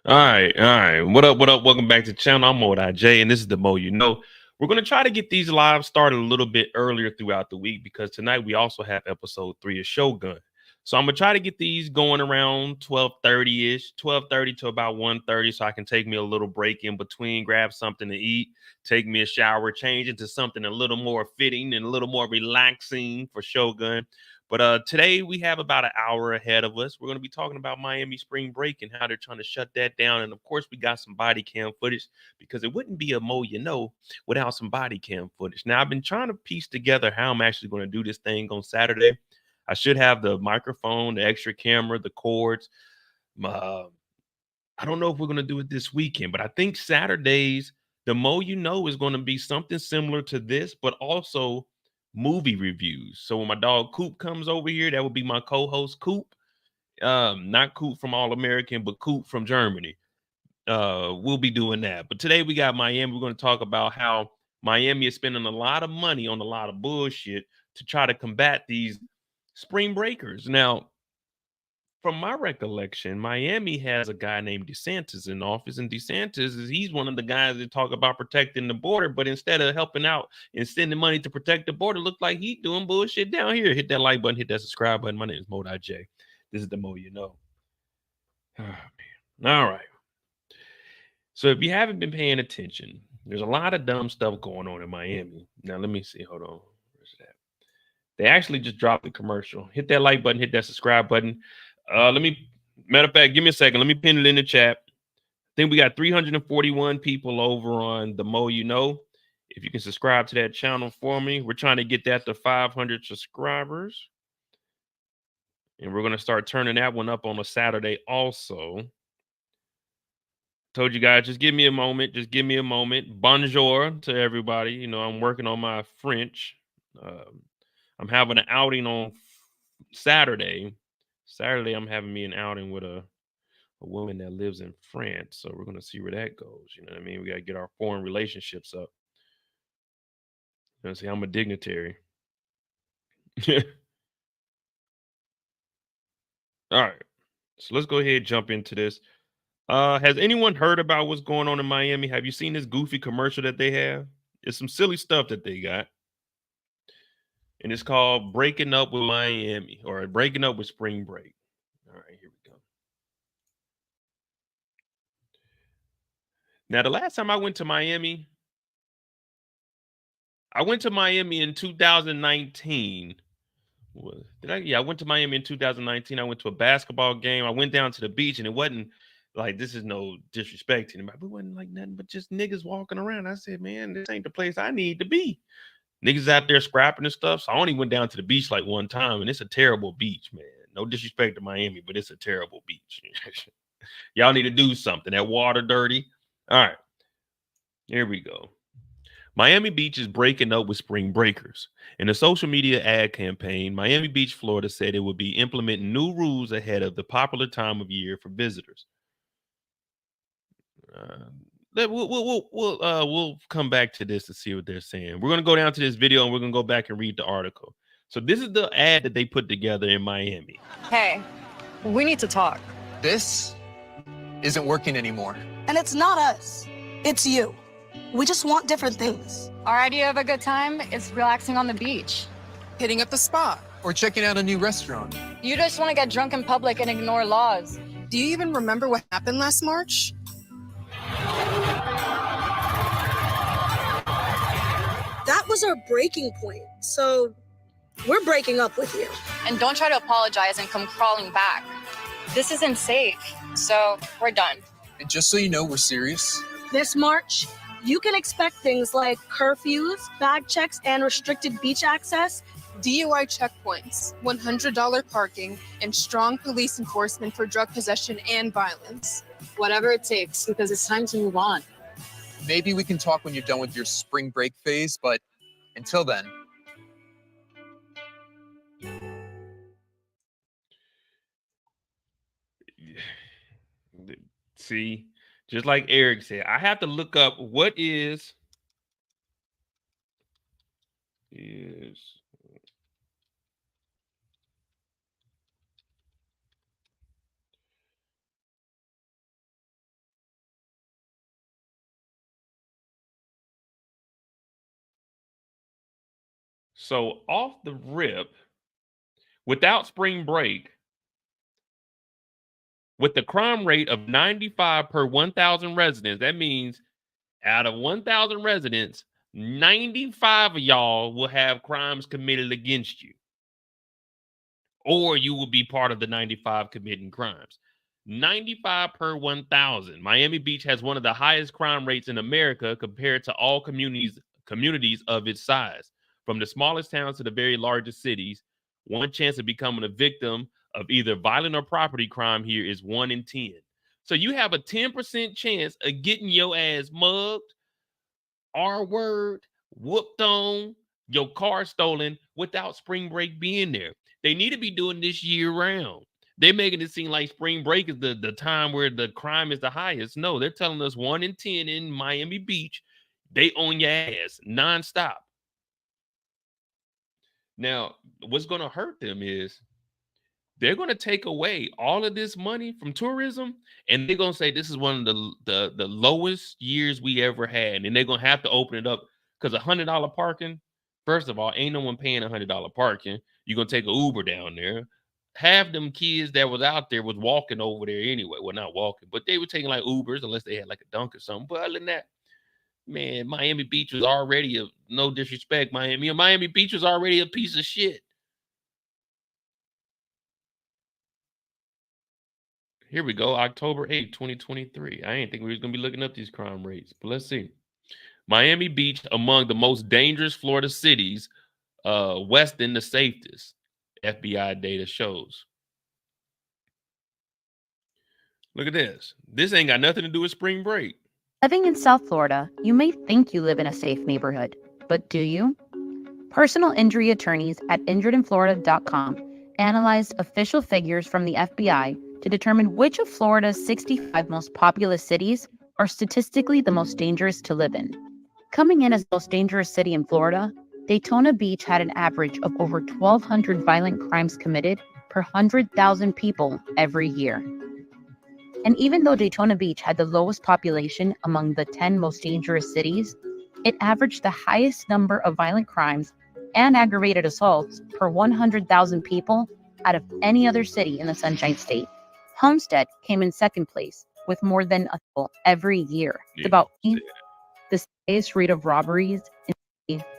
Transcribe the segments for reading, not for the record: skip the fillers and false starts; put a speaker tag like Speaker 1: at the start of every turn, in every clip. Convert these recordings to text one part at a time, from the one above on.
Speaker 1: All right, all right. What up? What up? Welcome back to the channel. I'm MoeDotJ, and this is the Mo You Know. We're gonna try to get these lives started a little bit earlier throughout the week because tonight we also have episode 3 of Shogun. So I'm gonna try to get these going around 12:30-ish, 12:30 to about 1:30, so I can take me a little break in between, grab something to eat, take me a shower, change into something a little more fitting and a little more relaxing for Shogun. But today we have about an hour ahead of us. We're going to be talking about Miami spring break and how they're trying to shut that down. And of course, we got some body cam footage because it wouldn't be a Mo You Know without some body cam footage. Now, I've been trying to piece together how I'm actually going to do this thing on Saturday. I should have the microphone, the extra camera, the cords. Uh, I don't know if we're going to do it this weekend, but I think Saturdays, the Mo You Know is going to be something similar to this, but also movie reviews. So when my dog Coop comes over here, that would be my co-host Coop. Not Coop from All American, but Coop from Germany. We'll be doing that. But today we got Miami. We're going to talk about how Miami is spending a lot of money on a lot of bullshit to try to combat these spring breakers. Now, from my recollection, Miami has a guy named DeSantis in office, and DeSantis he's one of the guys that talk about protecting the border, but instead of helping out and sending money to protect the border, look like he's doing bullshit down here. Hit that like button, hit that subscribe button. My name is MoeDotJ. This is the Mo You Know. Oh, man. All right. So if you haven't been paying attention, there's a lot of dumb stuff going on in Miami. Now let me see. Hold on. Where's that? They actually just dropped the commercial. Hit that like button, hit that subscribe button. Matter of fact, give me a second. Let me pin it in the chat. I think we got 341 people over on the Mo You Know. If you can subscribe to that channel for me, we're trying to get that to 500 subscribers. And we're going to start turning that one up on a Saturday also. Told you guys, just give me a moment. Just give me a moment. Bonjour to everybody. You know, I'm working on my French. I'm having an outing on Saturday. Saturday, I'm having me an outing with a woman that lives in France. So we're going to see where that goes. You know what I mean? We got to get our foreign relationships up. You know, see, I'm a dignitary. All right. So let's go ahead and jump into this. Has anyone heard about what's going on in Miami? Have you seen this goofy commercial that they have? It's some silly stuff that they got. And it's called Breaking Up with Miami or Breaking Up with Spring Break. All right, here we go. Now, the last time I went to Miami, I went to Miami in 2019. I went to Miami in 2019. I went to a basketball game. I went down to the beach, and it wasn't like, this is no disrespect to anybody, but it wasn't like nothing but just niggas walking around. I said, man, this ain't the place I need to be. Niggas out there scrapping and stuff. So I only went down to the beach like one time, and it's a terrible beach, man. No disrespect to Miami, but it's a terrible beach. Y'all need to do something. That water dirty. All right, here we go. Miami Beach is breaking up with spring breakers. In a social media ad campaign, Miami Beach, Florida said it would be implementing new rules ahead of the popular time of year for visitors. We'll come back to this to see what they're saying. We're going to go down to this video and we're going to go back and read the article. So this is the ad that they put together in Miami.
Speaker 2: Hey, we need to talk.
Speaker 3: This isn't working anymore.
Speaker 4: And it's not us. It's you. We just want different things.
Speaker 2: Our idea of a good time is relaxing on the beach.
Speaker 3: Hitting up the spa or checking out a new restaurant.
Speaker 2: You just want to get drunk in public and ignore laws.
Speaker 5: Do you even remember what happened last March?
Speaker 4: That was our breaking point. So we're breaking up with you.
Speaker 2: And don't try to apologize and come crawling back. This isn't safe, so we're done.
Speaker 3: And just so you know, we're serious.
Speaker 4: This March, you can expect things like curfews, bag checks, and restricted beach access.
Speaker 5: DUI checkpoints, $100 parking, and strong police enforcement for drug possession and violence.
Speaker 6: Whatever it takes, because it's time to move on.
Speaker 3: Maybe we can talk when you're done with your spring break phase, but until then.
Speaker 1: See, just like Eric said, I have to look up what is so off the rip, without spring break, with the crime rate of 95 per 1,000 residents, that means out of 1,000 residents, 95 of y'all will have crimes committed against you. Or you will be part of the 95 committing crimes. 95 per 1,000. Miami Beach has one of the highest crime rates in America compared to all communities of its size. From the smallest towns to the very largest cities, one chance of becoming a victim of either violent or property crime here is 1 in 10. So you have a 10% chance of getting your ass mugged, R-word, whooped on, your car stolen without spring break being there. They need to be doing this year round. They're making it seem like spring break is the time where the crime is the highest. No, they're telling us 1 in 10 in Miami Beach. They own your ass nonstop. Now, what's going to hurt them is they're going to take away all of this money from tourism, and they're going to say this is one of the lowest years we ever had, and they're going to have to open it up because $100 parking, first of all, ain't no one paying $100 parking. You're going to take an Uber down there. Half them kids that was out there was walking over there anyway. Well, not walking, but they were taking like Ubers unless they had like a dunk or something. But other than that, man, Miami Beach was already no disrespect, Miami Beach was already a piece of shit. Here we go, October 8th, 2023. I didn't think we was going to be looking up these crime rates, but let's see. Miami Beach, among the most dangerous Florida cities, Weston the safest, FBI data shows. Look at this. This ain't got nothing to do with spring break.
Speaker 7: Living in South Florida, you may think you live in a safe neighborhood, but do you? Personal injury attorneys at injuredinflorida.com analyzed official figures from the FBI to determine which of Florida's 65 most populous cities are statistically the most dangerous to live in. Coming in as the most dangerous city in Florida, Daytona Beach had an average of over 1,200 violent crimes committed per 100,000 people every year. And even though Daytona Beach had the lowest population among the 10 most dangerous cities, it averaged the highest number of violent crimes and aggravated assaults per 100,000 people out of any other city in the Sunshine State. Homestead came in second place with more than a every year. It's about the highest rate of robberies in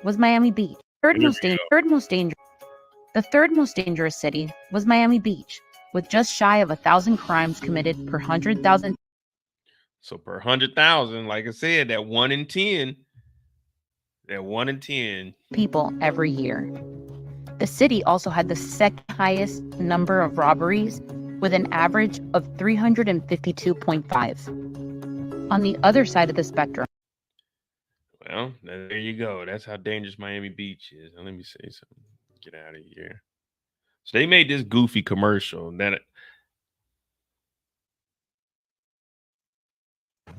Speaker 7: was Miami Beach. The third most dangerous city was Miami Beach, with just shy of 1,000 crimes committed per 100,000.
Speaker 1: So per 100,000, like I said, that 1 in 10
Speaker 7: people every year. The city also had the second highest number of robberies, with an average of 352.5. On the other side of the spectrum.
Speaker 1: Well, there you go. That's how dangerous Miami Beach is. Now, let me say something. Get out of here. So they made this goofy commercial that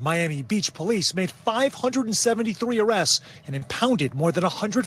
Speaker 8: Miami Beach police made 573 arrests and impounded more than 100.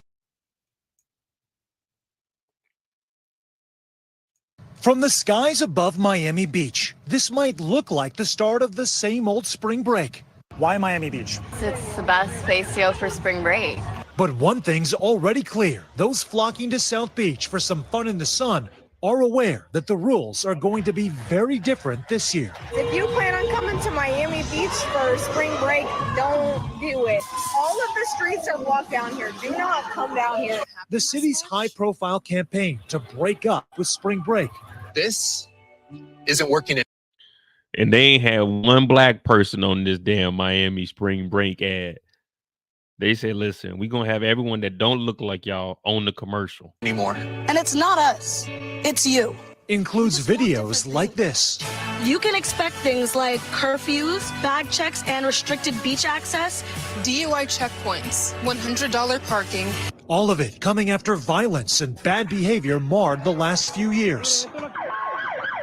Speaker 8: From the skies above Miami Beach, this might look like the start of the same old spring break. Why Miami Beach?
Speaker 2: It's the best place to go for spring break.
Speaker 8: But one thing's already clear. Those flocking to South Beach for some fun in the sun are aware that the rules are going to be very different this year.
Speaker 9: If you plan on coming to Miami Beach for spring break, don't do it. All of the streets are blocked down here. Do not come down here.
Speaker 8: The city's high-profile campaign to break up with spring break.
Speaker 3: This isn't working.
Speaker 1: and they ain't had one black person on this damn Miami spring break ad. They said, listen, we're going to have everyone that don't look like y'all on the commercial
Speaker 3: Anymore.
Speaker 4: And it's not us, it's you.
Speaker 8: Includes videos like this.
Speaker 4: You can expect things like curfews, bag checks, and restricted beach access.
Speaker 5: DUI checkpoints, $100 parking.
Speaker 8: All of it coming after violence and bad behavior marred the last few years.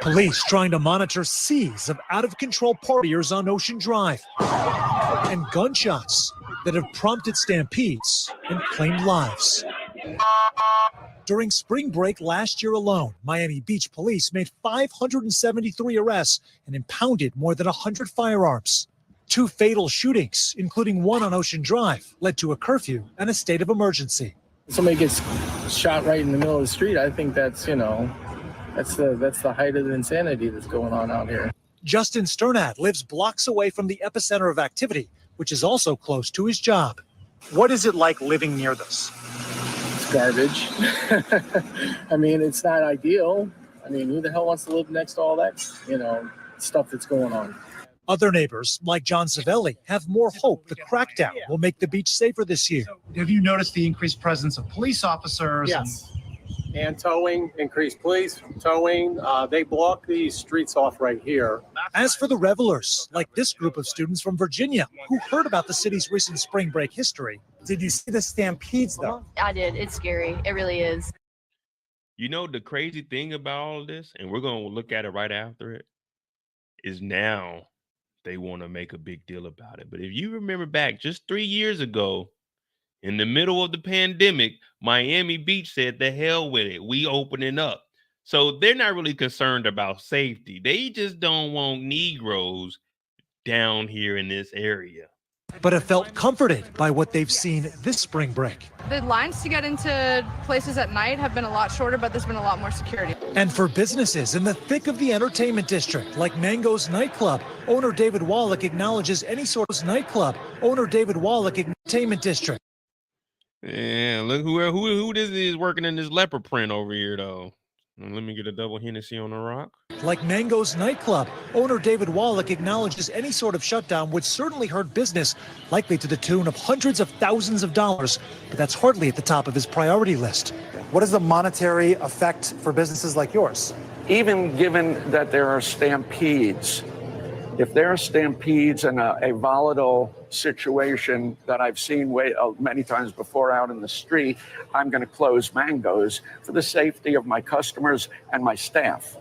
Speaker 8: Police trying to monitor seas of out-of-control partiers on Ocean Drive. And gunshots that have prompted stampedes and claimed lives. During spring break last year alone, Miami Beach police made 573 arrests and impounded more than 100 firearms. 2 fatal shootings, including one on Ocean Drive, led to a curfew and a state of emergency.
Speaker 10: Somebody gets shot right in the middle of the street. I think that's, that's the height of the insanity that's going on out here.
Speaker 8: Justin Sternad lives blocks away from the epicenter of activity, which is also close to his job. What is it like living near this?
Speaker 10: It's garbage. I mean, it's not ideal. I mean, who the hell wants to live next to all that, stuff that's going on?
Speaker 8: Other neighbors, like John Savelli, have more hope the crackdown will make the beach safer this year.
Speaker 11: Have you noticed the increased presence of police officers?
Speaker 12: Yes. And towing, increased police towing. They block these streets off right here.
Speaker 8: As for the revelers, like this group of students from Virginia who heard about the city's recent spring break history. Did you see the stampedes, though?
Speaker 2: I did. It's scary. It really is.
Speaker 1: You know, the crazy thing about all this, and we're going to look at it right after it, is now they want to make a big deal about it. But if you remember back just 3 years ago, in the middle of the pandemic, Miami Beach said, the hell with it. We opening up. So they're not really concerned about safety. They just don't want Negroes down here in this area.
Speaker 8: But have felt comforted by what they've seen this spring break.
Speaker 5: The lines to get into places at night have been a lot shorter, but there's been a lot more security.
Speaker 8: And for businesses in the thick of the entertainment district, like Mango's nightclub, owner David Wallach acknowledges any sort of nightclub. Owner David Wallach entertainment district.
Speaker 1: Yeah, look who this is working in this leopard print over here, though. Let me get a double Hennessy on the rock.
Speaker 8: Like Mango's nightclub, owner David Wallach acknowledges any sort of shutdown would certainly hurt business, likely to the tune of hundreds of thousands of dollars, but that's hardly at the top of his priority list.
Speaker 11: What is the monetary effect for businesses like yours?
Speaker 13: Even given that there are stampedes, if there are stampedes and a volatile situation that I've seen many times before out in the street, I'm going to close Mango's for the safety of my customers and my staff.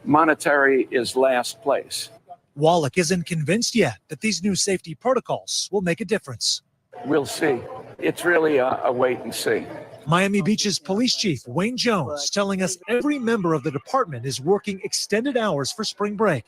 Speaker 13: Monetary is last place.
Speaker 8: Wallach isn't convinced yet that these new safety protocols will make a difference.
Speaker 13: We'll see. It's really a wait and see.
Speaker 8: Miami Beach's police chief, Wayne Jones, telling us every member of the department is working extended hours for spring break.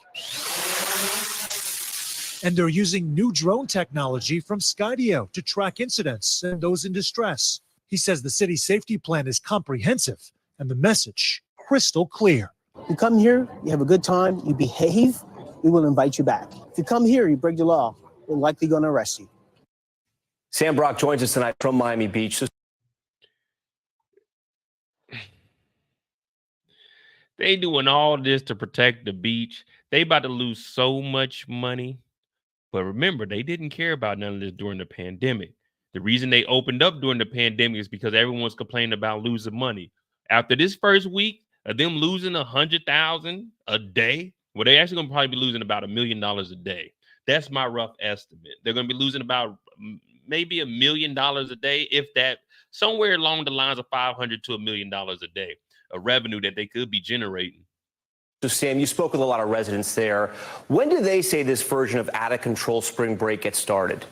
Speaker 8: And they're using new drone technology from Skydio to track incidents and those in distress. He says the city's safety plan is comprehensive and the message crystal clear.
Speaker 14: You come here, you have a good time, you behave, we will invite you back. If you come here, you break the law, we're likely going to arrest you.
Speaker 15: Sam Brock joins us tonight from Miami Beach.
Speaker 1: They doing all this to protect the beach. They about to lose so much money. But remember, they didn't care about none of this during the pandemic. The reason they opened up during the pandemic is because everyone's complaining about losing money. After this first week of them losing $100,000 a day, well, they actually gonna probably be losing about $1 million a day. That's my rough estimate. They're gonna be losing about maybe $1 million a day, if that, somewhere along the lines of $500 to $1 million a day, a revenue that they could be generating.
Speaker 15: So, Sam, you spoke with a lot of residents there. When do they say this version of out of control spring break gets started?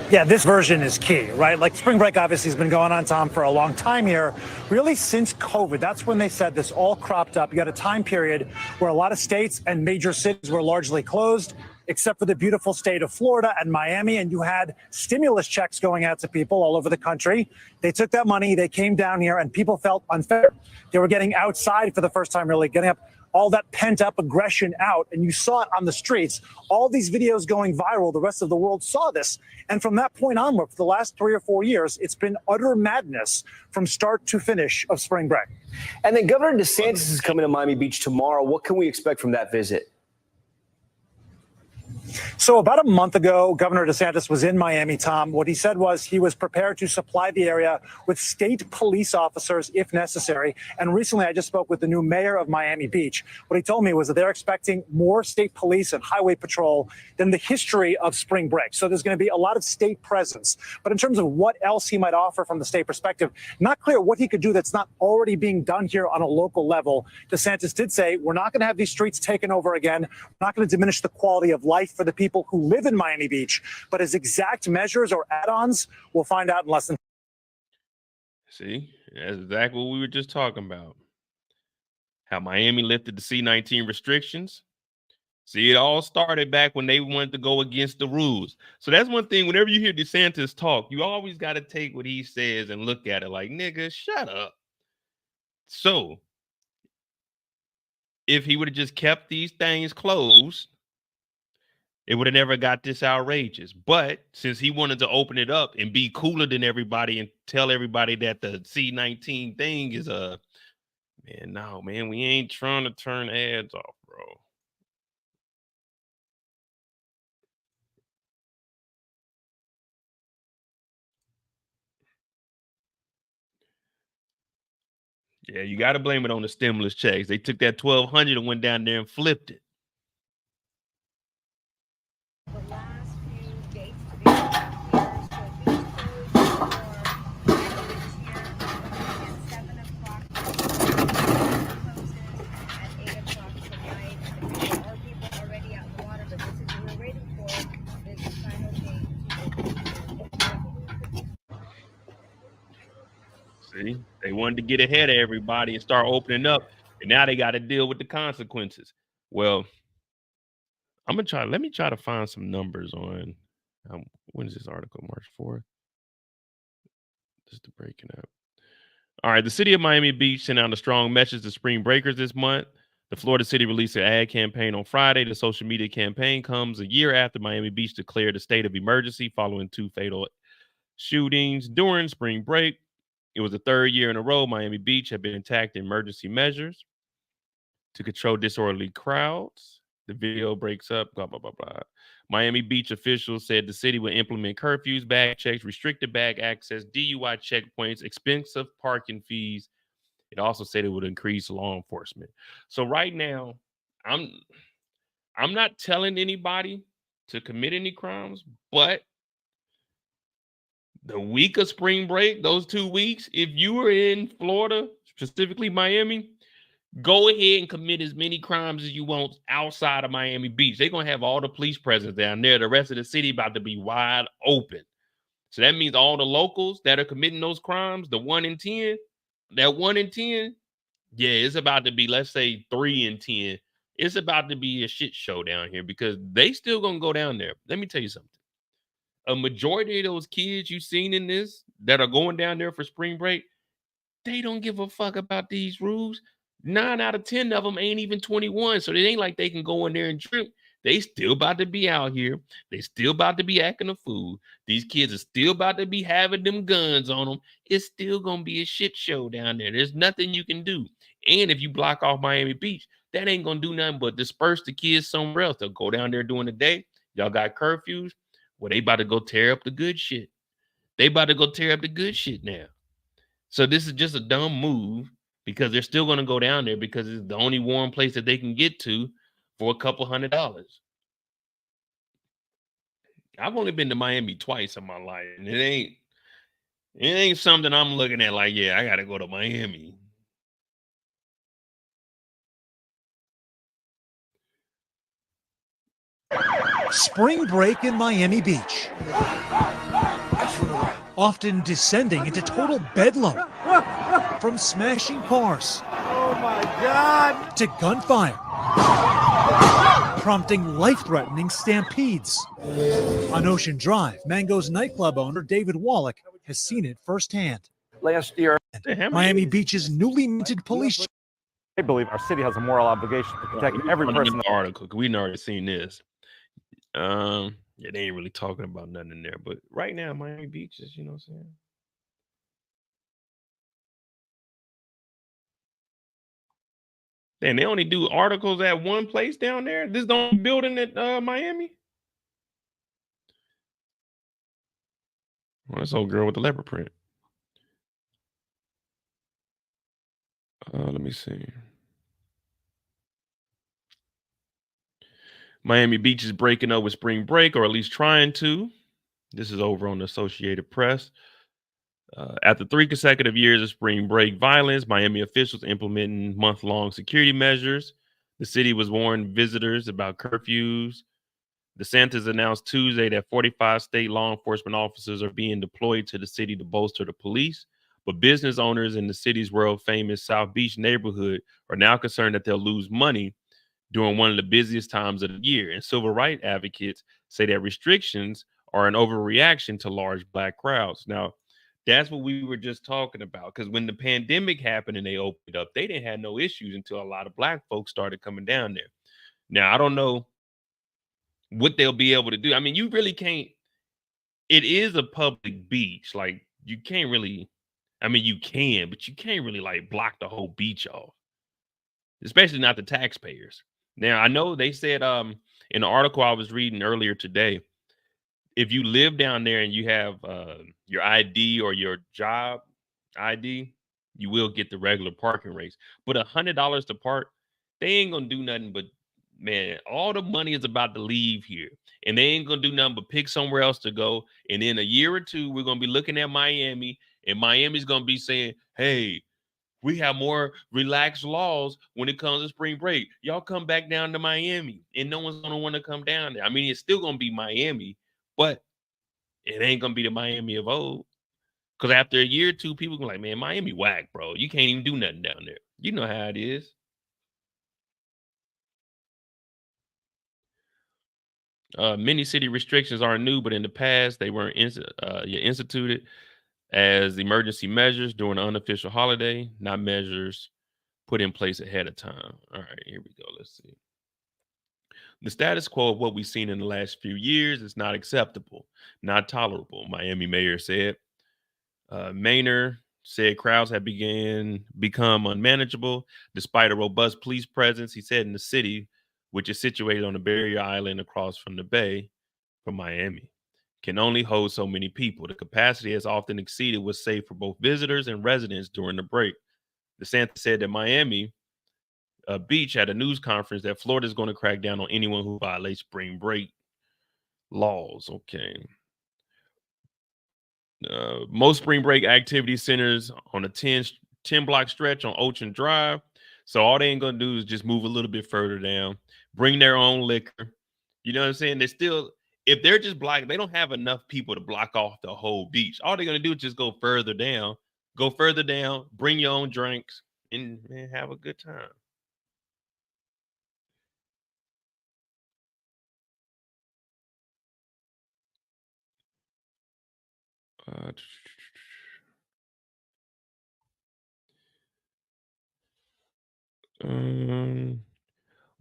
Speaker 11: Yeah, this version is key, right? Like spring break obviously has been going on, Tom, for a long time here. Really since COVID, that's when they said this all cropped up. You got a time period where a lot of states and major cities were largely closed, except for the beautiful state of Florida and Miami, and you had stimulus checks going out to people all over the country. They took that money, they came down here, and people felt unfair. They were getting outside for the first time, really getting up all that pent-up aggression out, and you saw it on the streets. All these videos going viral, the rest of the world saw this, and from that point onward, for the last 3 or 4 years, it's been utter madness from start to finish of spring break.
Speaker 15: And then Governor DeSantis is coming to Miami Beach tomorrow. What can we expect from that visit?
Speaker 11: So about a month ago, Governor DeSantis was in Miami, Tom. What he said was he was prepared to supply the area with state police officers if necessary. And recently, I just spoke with the new mayor of Miami Beach. What he told me was that they're expecting more state police and highway patrol than the history of spring break. So there's going to be a lot of state presence. But in terms of what else he might offer from the state perspective, not clear what he could do that's not already being done here on a local level. DeSantis did say, we're not going to have these streets taken over again. We're not going to diminish the quality of life for the people who live in Miami Beach, but his exact measures or add-ons, we'll find out in less than.
Speaker 1: See, that's exactly what we were just talking about. How Miami lifted the C-19 restrictions. See, it all started back when they wanted to go against the rules. So that's one thing, whenever you hear DeSantis talk, you always got to take what he says and look at it like, nigga, shut up. So if he would have just kept these things closed, it would have never got this outrageous. But since he wanted to open it up and be cooler than everybody and tell everybody that the C-19 thing is man, no, man, we ain't trying to turn ads off, bro. Yeah, you got to blame it on the stimulus checks. They took that 1,200 and went down there and flipped it. See, they wanted to get ahead of everybody and start opening up, and now they got to deal with the consequences. Well, let me try to find some numbers on when is this article? March 4th. Just the breaking up. All right, the city of Miami Beach sent out a strong message to spring breakers this month. The Florida city released an ad campaign on Friday. The social media campaign comes a year after Miami Beach declared a state of emergency following 2 fatal shootings during spring break. It was the 3rd year in a row Miami Beach had been attacked in emergency measures to control disorderly crowds. The video breaks up, blah, blah, blah, blah. Miami Beach officials said the city would implement curfews, bag checks, restricted bag access, DUI checkpoints, expensive parking fees. It also said it would increase law enforcement. So right now, I'm not telling anybody to commit any crimes, but the week of spring break, those 2 weeks, if you were in Florida, specifically Miami, go ahead and commit as many crimes as you want outside of Miami Beach. They're going to have all the police presence down there. The rest of the city about to be wide open. So that means all the locals that are committing those crimes, the 1 in 10, that 1 in 10, yeah, it's about to be, let's say 3 in 10. It's about to be a shit show down here because they still going to go down there. Let me tell you something. A majority of those kids you've seen in this that are going down there for spring break, they don't give a fuck about these rules. 9 out of 10 of them ain't even 21. So it ain't like they can go in there and drink. They still about to be out here. They still about to be acting a fool. These kids are still about to be having them guns on them. It's still gonna be a shit show down there. There's nothing you can do. And if you block off Miami Beach, that ain't gonna do nothing but disperse the kids somewhere else. They'll go down there during the day. Y'all got curfews. Well, they about to go tear up the good shit. They about to go tear up the good shit now. So this is just a dumb move because they're still going to go down there because it's the only warm place that they can get to for a couple $100. I've only been to Miami twice in my life, and it ain't something I'm looking at like, yeah, I got to go to Miami.
Speaker 8: Spring break in Miami Beach. Often descending into total bedlam. From smashing cars.
Speaker 16: Oh my God!
Speaker 8: To gunfire. Prompting life-threatening stampedes. On Ocean Drive, Mango's nightclub owner David Wallach has seen it firsthand.
Speaker 13: Last year,
Speaker 8: Miami Beach's newly minted police.
Speaker 16: I believe our city has a moral obligation to protect every person.
Speaker 1: Article, we've already seen this. Yeah, they ain't really talking about nothing in there, but right now, Miami Beach is, you know what I'm saying? And they only do articles at one place down there. This is the only building at Miami. Well, this old girl with the leopard print. Let me see. Miami Beach is breaking up with spring break, or at least trying to. This is over on the Associated Press. After 3 consecutive years of spring break violence, Miami officials implementing month-long security measures. The city was warning visitors about curfews. DeSantis announced Tuesday that 45 state law enforcement officers are being deployed to the city to bolster the police. But business owners in the city's world-famous South Beach neighborhood are now concerned that they'll lose money during one of the busiest times of the year. And civil rights advocates say that restrictions are an overreaction to large black crowds. Now, that's what we were just talking about, because when the pandemic happened and they opened up, they didn't have no issues until a lot of black folks started coming down there. Now, I don't know what they'll be able to do. I mean, you really can't. It is a public beach. Like, you can't really, I mean, you can, but you can't really like block the whole beach off, especially not the taxpayers. Now, I know they said in the article I was reading earlier today, if you live down there and you have your ID or your job ID, you will get the regular parking rates. But $100 to park, they ain't gonna do nothing but, man, all the money is about to leave here. And they ain't gonna do nothing but pick somewhere else to go. And in a year or two, we're gonna be looking at Miami, and Miami's gonna be saying, hey, we have more relaxed laws when it comes to spring break. Y'all come back down to Miami, and no one's gonna want to come down there. I mean, it's still gonna be Miami, but it ain't gonna be the Miami of old. Because after a year or two, people gonna be like, man, Miami whack, bro. You can't even do nothing down there. You know how it is. Many city restrictions aren't new, but in the past, they were instituted as emergency measures during an unofficial holiday, not measures put in place ahead of time. All right, here we go. Let's see. The status quo of what we've seen in the last few years is not acceptable, not tolerable, Miami mayor said. Maynard said crowds have become unmanageable despite a robust police presence, he said, in the city, which is situated on a barrier island across from the bay from Miami, can only hold so many people. The capacity has often exceeded what's safe for both visitors and residents during the break. DeSantis said that Miami Beach at a news conference that Florida is going to crack down on anyone who violates spring break laws. Okay. Most spring break activity centers on a 10 block stretch on Ocean Drive. So all they ain't going to do is just move a little bit further down, bring their own liquor. You know what I'm saying? They're still, if they're just blocking, they don't have enough people to block off the whole beach. All they're going to do is just go further down, bring your own drinks, and man, have a good time.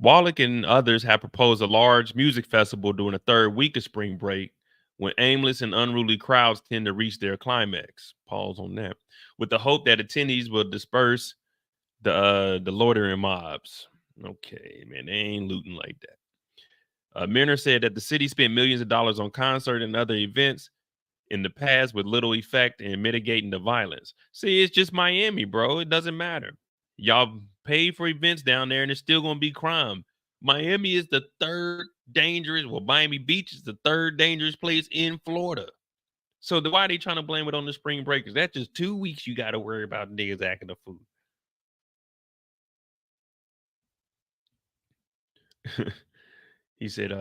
Speaker 1: Wallach and others have proposed a large music festival during the third week of spring break when aimless and unruly crowds tend to reach their climax. Pause on that. With the hope that attendees will disperse the loitering mobs. Okay, man, they ain't looting like that. Minner said that the city spent millions of dollars on concerts and other events in the past with little effect in mitigating the violence. See, it's just Miami, bro. It doesn't matter. Y'all pay for events down there and it's still going to be crime. Miami is the third dangerous, well, Miami Beach is the third dangerous place in Florida. So why are they trying to blame it on the spring breakers? That's just 2 weeks you got to worry about niggas acting a fool. He said,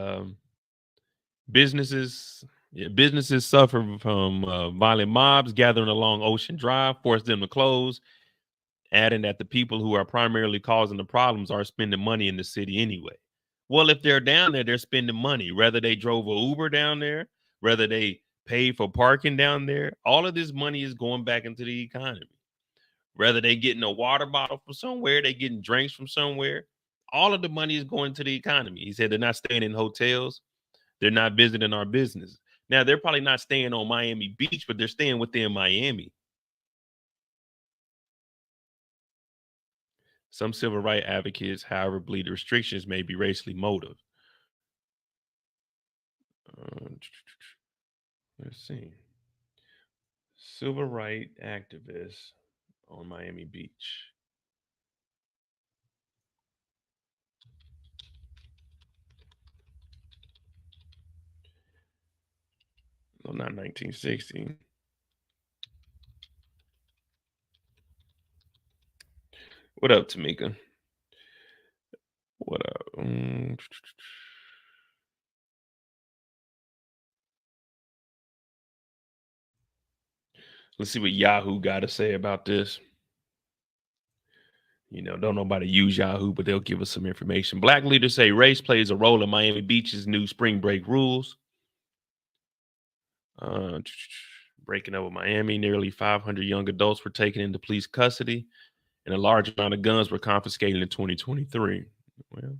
Speaker 1: businesses suffer from violent mobs gathering along Ocean Drive, force them to close, adding that the people who are primarily causing the problems are spending money in the city anyway. Well, if they're down there, they're spending money, whether they drove a Uber down there, whether they paid for parking down there. All of this money is going back into the economy. Whether they getting a water bottle from somewhere, they getting drinks from somewhere. All of the money is going to the economy. He said they're not staying in hotels. They're not visiting our business. Now, they're probably not staying on Miami Beach, but they're staying within Miami. Some civil rights advocates, however, believe the restrictions may be racially motivated. Let's see. Civil rights activists on Miami Beach. No, not 1960. What up, Tamika? What up? Let's see what Yahoo got to say about this. You know, don't nobody use Yahoo, but they'll give us some information. Black leaders say race plays a role in Miami Beach's new spring break rules. Breaking up with Miami, nearly 500 young adults were taken into police custody, and a large amount of guns were confiscated in 2023. Well,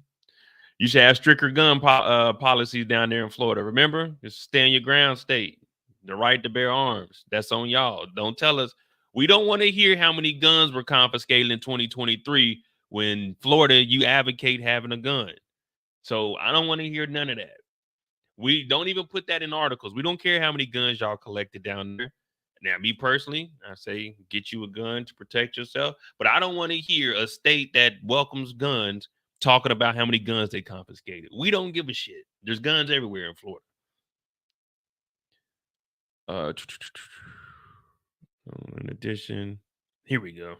Speaker 1: you should have stricter gun policies down there in Florida. Remember, just stand your ground state. The right to bear arms. That's on y'all. Don't tell us. We don't want to hear how many guns were confiscated in 2023 when Florida, you advocate having a gun. So I don't want to hear none of that. We don't even put that in articles. We don't care how many guns y'all collected down there. Now, me personally, I say get you a gun to protect yourself. But I don't want to hear a state that welcomes guns talking about how many guns they confiscated. We don't give a shit. There's guns everywhere in Florida. In addition, here we go.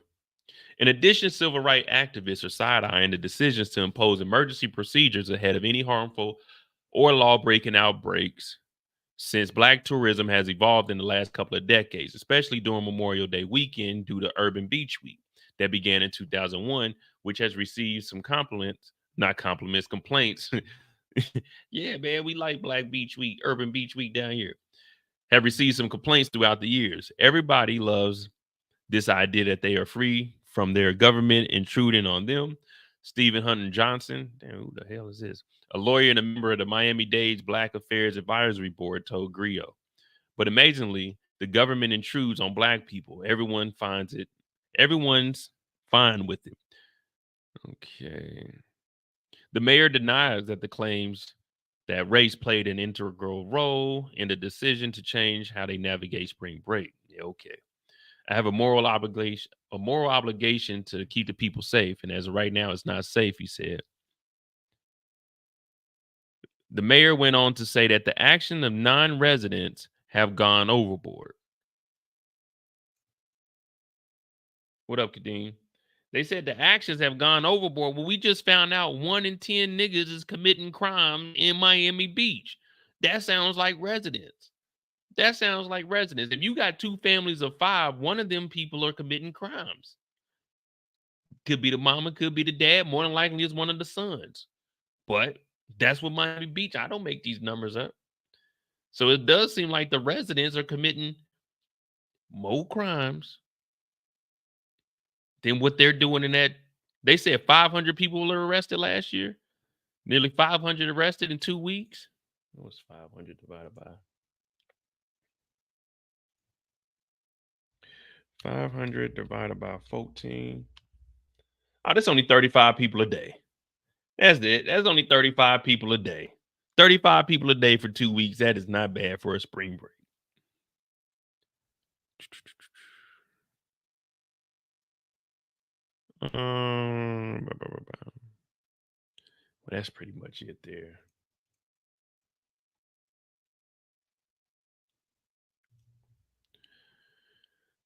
Speaker 1: In addition, civil rights activists are side-eyeing the decisions to impose emergency procedures ahead of any harmful or law-breaking outbreaks since Black tourism has evolved in the last couple of decades, especially during Memorial Day weekend due to Urban Beach Week that began in 2001, which has received some complaints. Yeah, man, we like Black Beach Week, Urban Beach Week down here. Have received some complaints throughout the years. Everybody loves this idea that they are free from their government intruding on them. Stephen Hunter Johnson, damn, who the hell is this? A lawyer and a member of the Miami-Dade Black Affairs Advisory Board told Griot. But amazingly, the government intrudes on Black people. Everyone's fine with it. Okay. The mayor denies that the claims that race played an integral role in the decision to change how they navigate spring break. Yeah, okay. I have a moral obligation to keep the people safe, and as of right now, it's not safe, he said. The mayor went on to say that the action of non-residents have gone overboard. What up, Kadeem? They said the actions have gone overboard. Well, we just found out 1 in 10 niggas is committing crime in Miami Beach. That sounds like residents. If you got 2 families of 5, one of them people are committing crimes. Could be the mama, could be the dad. More than likely, it's one of the sons. But that's what Miami Beach. I don't make these numbers up. So it does seem like the residents are committing more crimes than what they're doing in that. They said 500 people were arrested last year. Nearly 500 arrested in 2 weeks. What's 500 divided by 500 divided by 14? Oh, that's only 35 people a day. That's it. That's only 35 people a day. 35 people a day for 2 weeks. That is not bad for a spring break. Well, that's pretty much it there.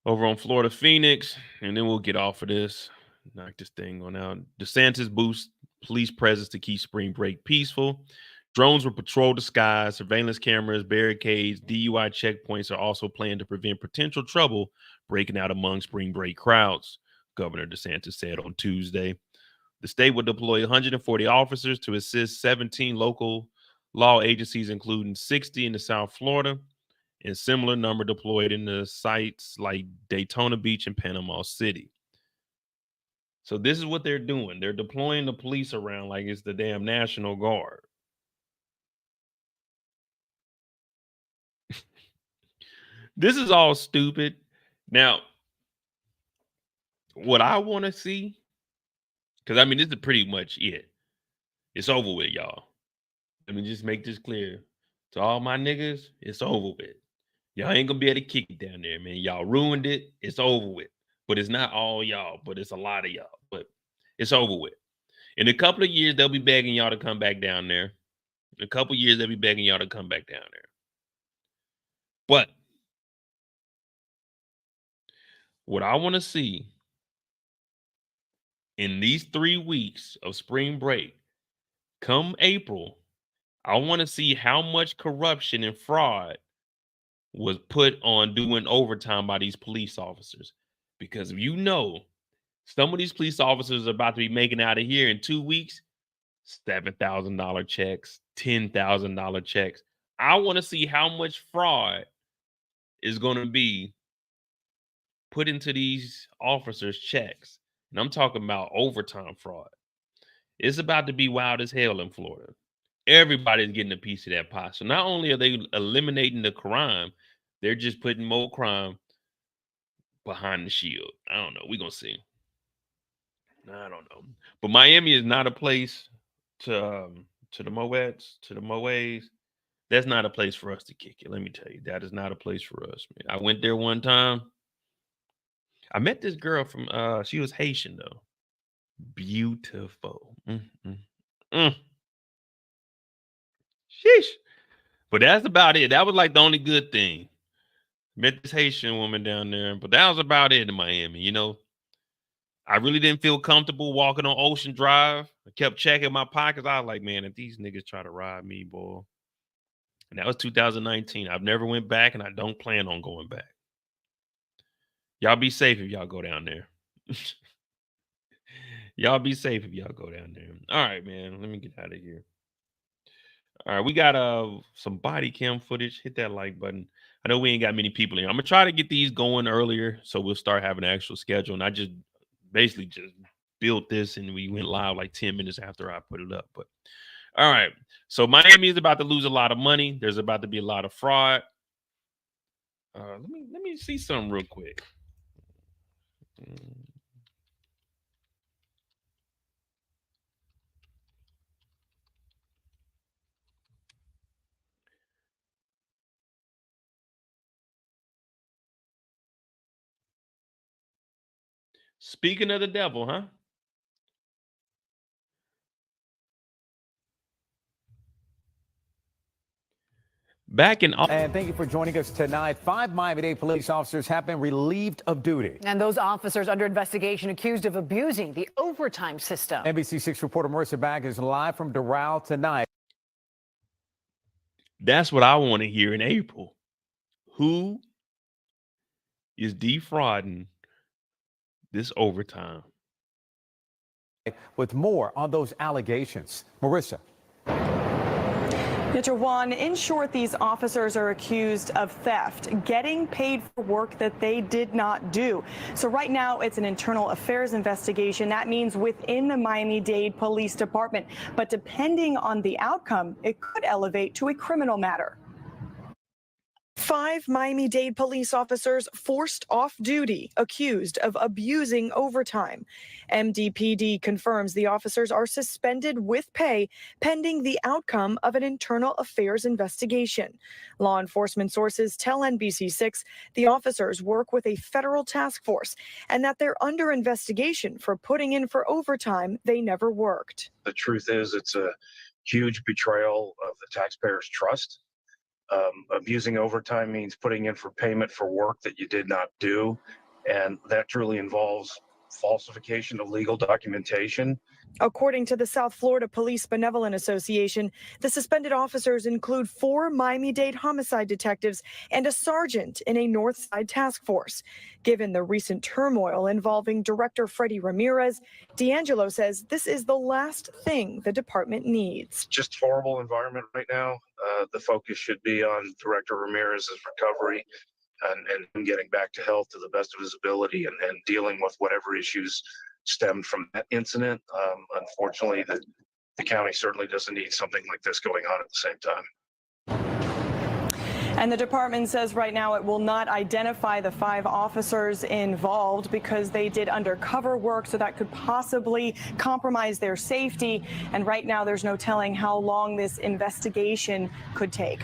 Speaker 1: Over on Florida, Phoenix, and then we'll get off of this. Knock this thing on out. DeSantis boosts police presence to keep spring break peaceful. Drones will patrol the skies. Surveillance cameras, barricades, DUI checkpoints are also planned to prevent potential trouble breaking out among spring break crowds, Governor DeSantis said on Tuesday. The state will deploy 140 officers to assist 17 local law agencies, including 60 in the South Florida, and similar number deployed in the sites like Daytona Beach and Panama City. So this is what they're doing. They're deploying the police around like it's the damn National Guard. This is all stupid. Now, what I want to see, because I mean, this is pretty much it. It's over with, y'all. Let me just make this clear. To all my niggas, it's over with. Y'all ain't gonna be able to kick it down there, man. Y'all ruined it. It's over with. But it's not all y'all, but it's a lot of y'all. But it's over with. In a couple of years, they'll be begging y'all to come back down there. In a couple of years, they'll be begging y'all to come back down there. But what I want to see in these 3 weeks of spring break, come April, I want to see how much corruption and fraud was put on doing overtime by these police officers. Because if you know, some of these police officers are about to be making out of here in 2 weeks, $7,000 checks, $10,000 checks. I want to see how much fraud is going to be put into these officers' checks. And I'm talking about overtime fraud. It's about to be wild as hell in Florida. Everybody's getting a piece of that pie. So not only are they eliminating the crime, they're just putting more crime behind the shield. I don't know. We're going to see. I don't know. But Miami is not a place to the Moeds, to the Moes. That's not a place for us to kick it. Let me tell you, that is not a place for us, man. I went there one time. I met this girl from, she was Haitian, though. Beautiful. Sheesh. But that's about it. That was like the only good thing. Met this Haitian woman down there, but that was about it in Miami. You know, I really didn't feel comfortable walking on Ocean Drive. I kept checking my pockets. I was like, man, if these niggas try to ride me, boy. And that was 2019. I've never went back, and I don't plan on going back. Y'all be safe if y'all go down there. Y'all be safe if y'all go down there. All right, man. Let me get out of here. All right, we got some body cam footage. Hit that like button. I know we ain't got many people in. I'm gonna try to get these going earlier, so we'll start having an actual schedule. And I just basically just built this, and we went live like 10 minutes after I put it up. But all right, so Miami is about to lose a lot of money. There's about to be a lot of fraud. Let me see something real quick. Speaking of the devil, huh?
Speaker 17: And thank you for joining us tonight. 5 Miami-Dade police officers have been relieved of duty.
Speaker 18: And those officers under investigation accused of abusing the overtime system.
Speaker 17: NBC6 reporter Marissa Bag is live from Doral tonight.
Speaker 1: That's what I want to hear in April. Who is defrauding this overtime?
Speaker 17: With more on those allegations. Marissa.
Speaker 19: One, in short, these officers are accused of theft, getting paid for work that they did not do. So right now, it's an internal affairs investigation. That means within the Miami-Dade Police Department. But depending on the outcome, it could elevate to a criminal matter. 5 Miami-Dade police officers forced off duty, accused of abusing overtime. MDPD confirms the officers are suspended with pay pending the outcome of an internal affairs investigation. Law enforcement sources tell NBC6 the officers work with a federal task force and that they're under investigation for putting in for overtime they never worked.
Speaker 20: The truth is, it's a huge betrayal of the taxpayers' trust. Abusing overtime means putting in for payment for work that you did not do, and that truly involves falsification of legal documentation.
Speaker 19: According to the South Florida Police Benevolent Association, the suspended officers include 4 Miami-Dade homicide detectives and a sergeant in a North Side task force. Given the recent turmoil involving Director Freddie Ramirez, D'Angelo says this is the last thing the department needs.
Speaker 20: Just horrible environment right now. The focus should be on Director Ramirez's recovery and him getting back to health to the best of his ability and dealing with whatever issues stemmed from that incident. Unfortunately, the county certainly doesn't need something like this going on at the same time.
Speaker 19: And the department says right now it will not identify the 5 officers involved because they did undercover work, so that could possibly compromise their safety. And right now there's no telling how long this investigation could take.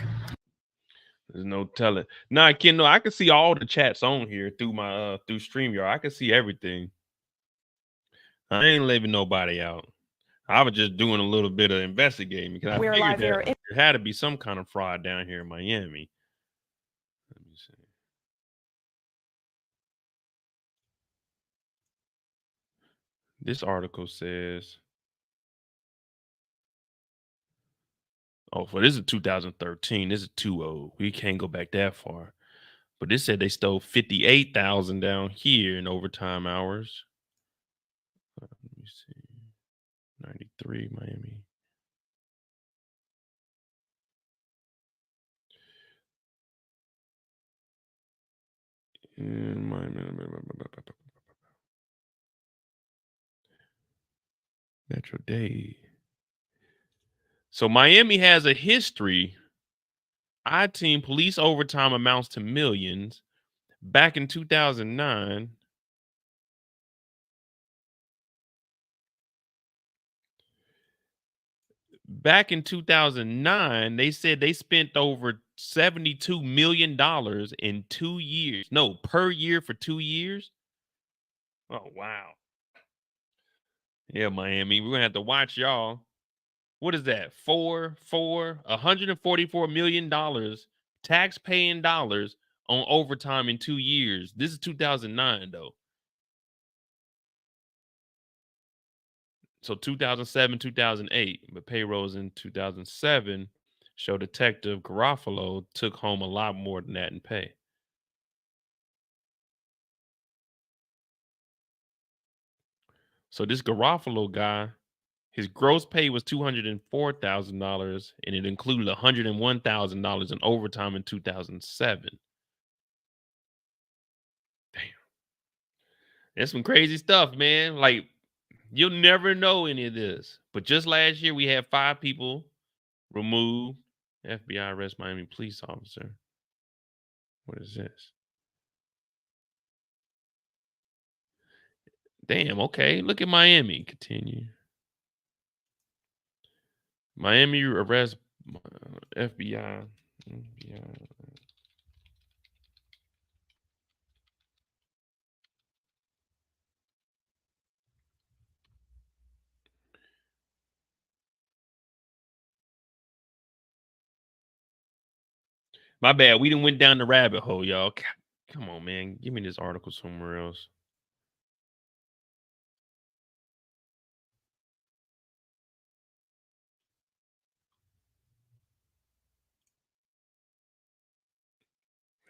Speaker 1: There's no telling. Nah, Kendall, I can see all the chats on here through my through StreamYard. I can see everything. I ain't leaving nobody out. I was just doing a little bit of investigating because I figured there had to be some kind of fraud down here in Miami. Let me see. This article says, oh, for this is 2013. This is too old. We can't go back that far. But this said they stole 58,000 down here in overtime hours. Let me see. 93 Miami. Metro Dade. So Miami has a history. I-team police overtime amounts to millions. Back in 2009, they said they spent over $72 million in 2 years. No, per year for 2 years. Oh, wow. Yeah, Miami, we're going to have to watch y'all. What is that? $144 million tax-paying dollars on overtime in 2 years. This is 2009, though. So 2007, 2008, but payrolls in 2007 show Detective Garofalo took home a lot more than that in pay. So this Garofalo guy, his gross pay was $204,000, and it included $101,000 in overtime in 2007. Damn. That's some crazy stuff, man. Like, you'll never know any of this. But just last year, we had 5 people removed. FBI arrest Miami police officer. What is this? Damn, okay. Look at Miami. Continue. Miami arrest FBI. My bad. We done went down the rabbit hole, y'all. Come on, man. Give me this article somewhere else.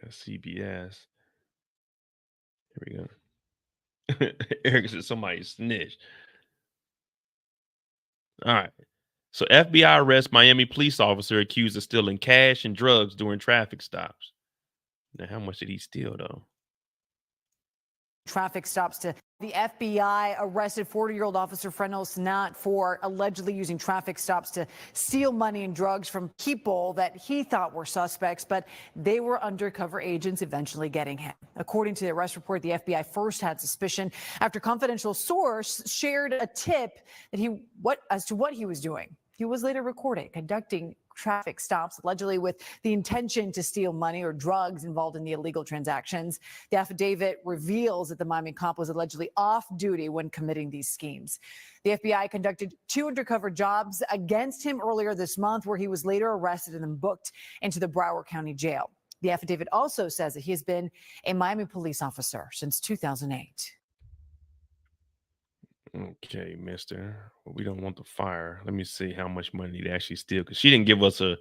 Speaker 1: That's CBS. Here we go. Eric said somebody snitched. All right. So FBI arrests Miami police officer accused of stealing cash and drugs during traffic stops. Now, how much did he steal, though?
Speaker 18: Traffic stops to the FBI arrested 40-year-old officer Frenel Snat for allegedly using traffic stops to steal money and drugs from people that he thought were suspects, but they were undercover agents eventually getting him. According to the arrest report, the FBI first had suspicion after a confidential source shared a tip that as to what he was doing. He was later recorded conducting traffic stops, allegedly with the intention to steal money or drugs involved in the illegal transactions. The affidavit reveals that the Miami cop was allegedly off duty when committing these schemes. The FBI conducted 2 undercover jobs against him earlier this month, where he was later arrested and then booked into the Broward County Jail. The affidavit also says that he has been a Miami police officer since 2008.
Speaker 1: Okay, mister. We don't want the fire. Let me see how much money they actually steal, because she didn't give us a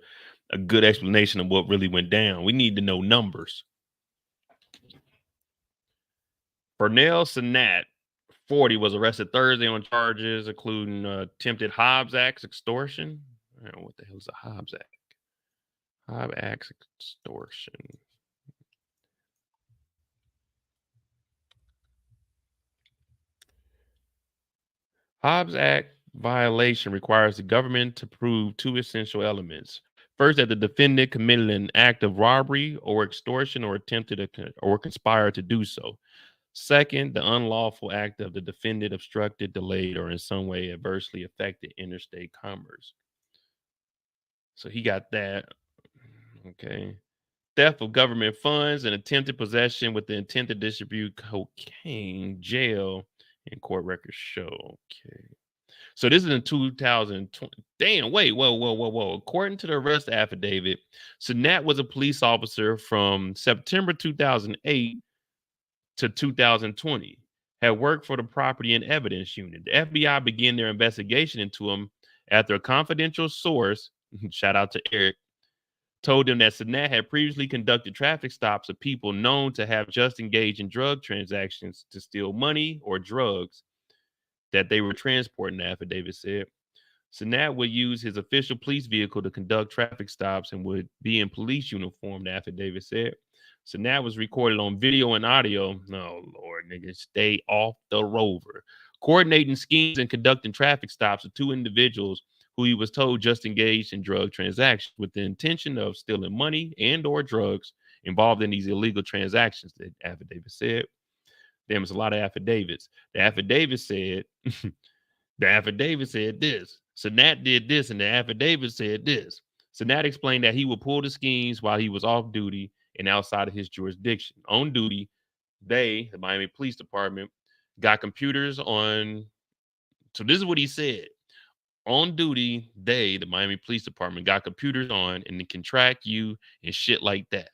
Speaker 1: good explanation of what really went down. We need to know numbers. Fernell Sinat, 40, was arrested Thursday on charges including attempted Hobbs Act extortion. I don't know what the hell is a Hobbs Act? Hobbs Act extortion. Hobbs Act violation requires the government to prove 2 essential elements. First, that the defendant committed an act of robbery or extortion or attempted or conspired to do so. Second, the unlawful act of the defendant obstructed, delayed, or in some way adversely affected interstate commerce. So he got that. Okay. Theft of government funds and attempted possession with the intent to distribute cocaine, jail, and court records show. Okay. So this is in 2020. Damn, wait, whoa. According to the arrest affidavit, Sinat was a police officer from September 2008 to 2020, had worked for the Property and Evidence Unit. The FBI began their investigation into him after a confidential source, shout out to Eric, told them that Sinat had previously conducted traffic stops of people known to have just engaged in drug transactions to steal money or drugs that they were transporting, the affidavit said. Sinat would use his official police vehicle to conduct traffic stops and would be in police uniform, the affidavit said. Sinat was recorded on video and audio. No, Lord, nigga, stay off the rover. Coordinating schemes and conducting traffic stops of 2 individuals who he was told just engaged in drug transactions with the intention of stealing money and or drugs involved in these illegal transactions, the affidavit said. There was a lot of affidavits. The affidavit said, this. Sinat did this, and the affidavit said this. Sinat explained that he would pull the schemes while he was off duty and outside of his jurisdiction. On duty, they, the Miami Police Department, got computers on. So this is what he said. On duty, they, the Miami Police Department, got computers on and they can track you and shit like that.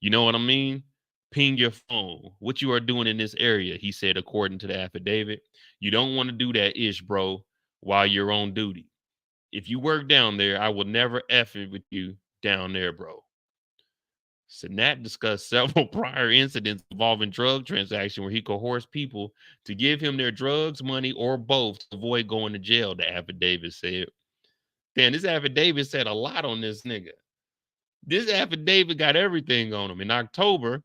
Speaker 1: You know what I mean? Ping your phone. What you are doing in this area, he said, according to the affidavit. You don't want to do that ish, bro, while you're on duty. If you work down there, I will never F it with you down there, bro. Sinat discussed several prior incidents involving drug transaction where he coerced people to give him their drugs, money, or both to avoid going to jail, the affidavit said. Damn, this affidavit said a lot on this nigga. This affidavit got everything on him. In October,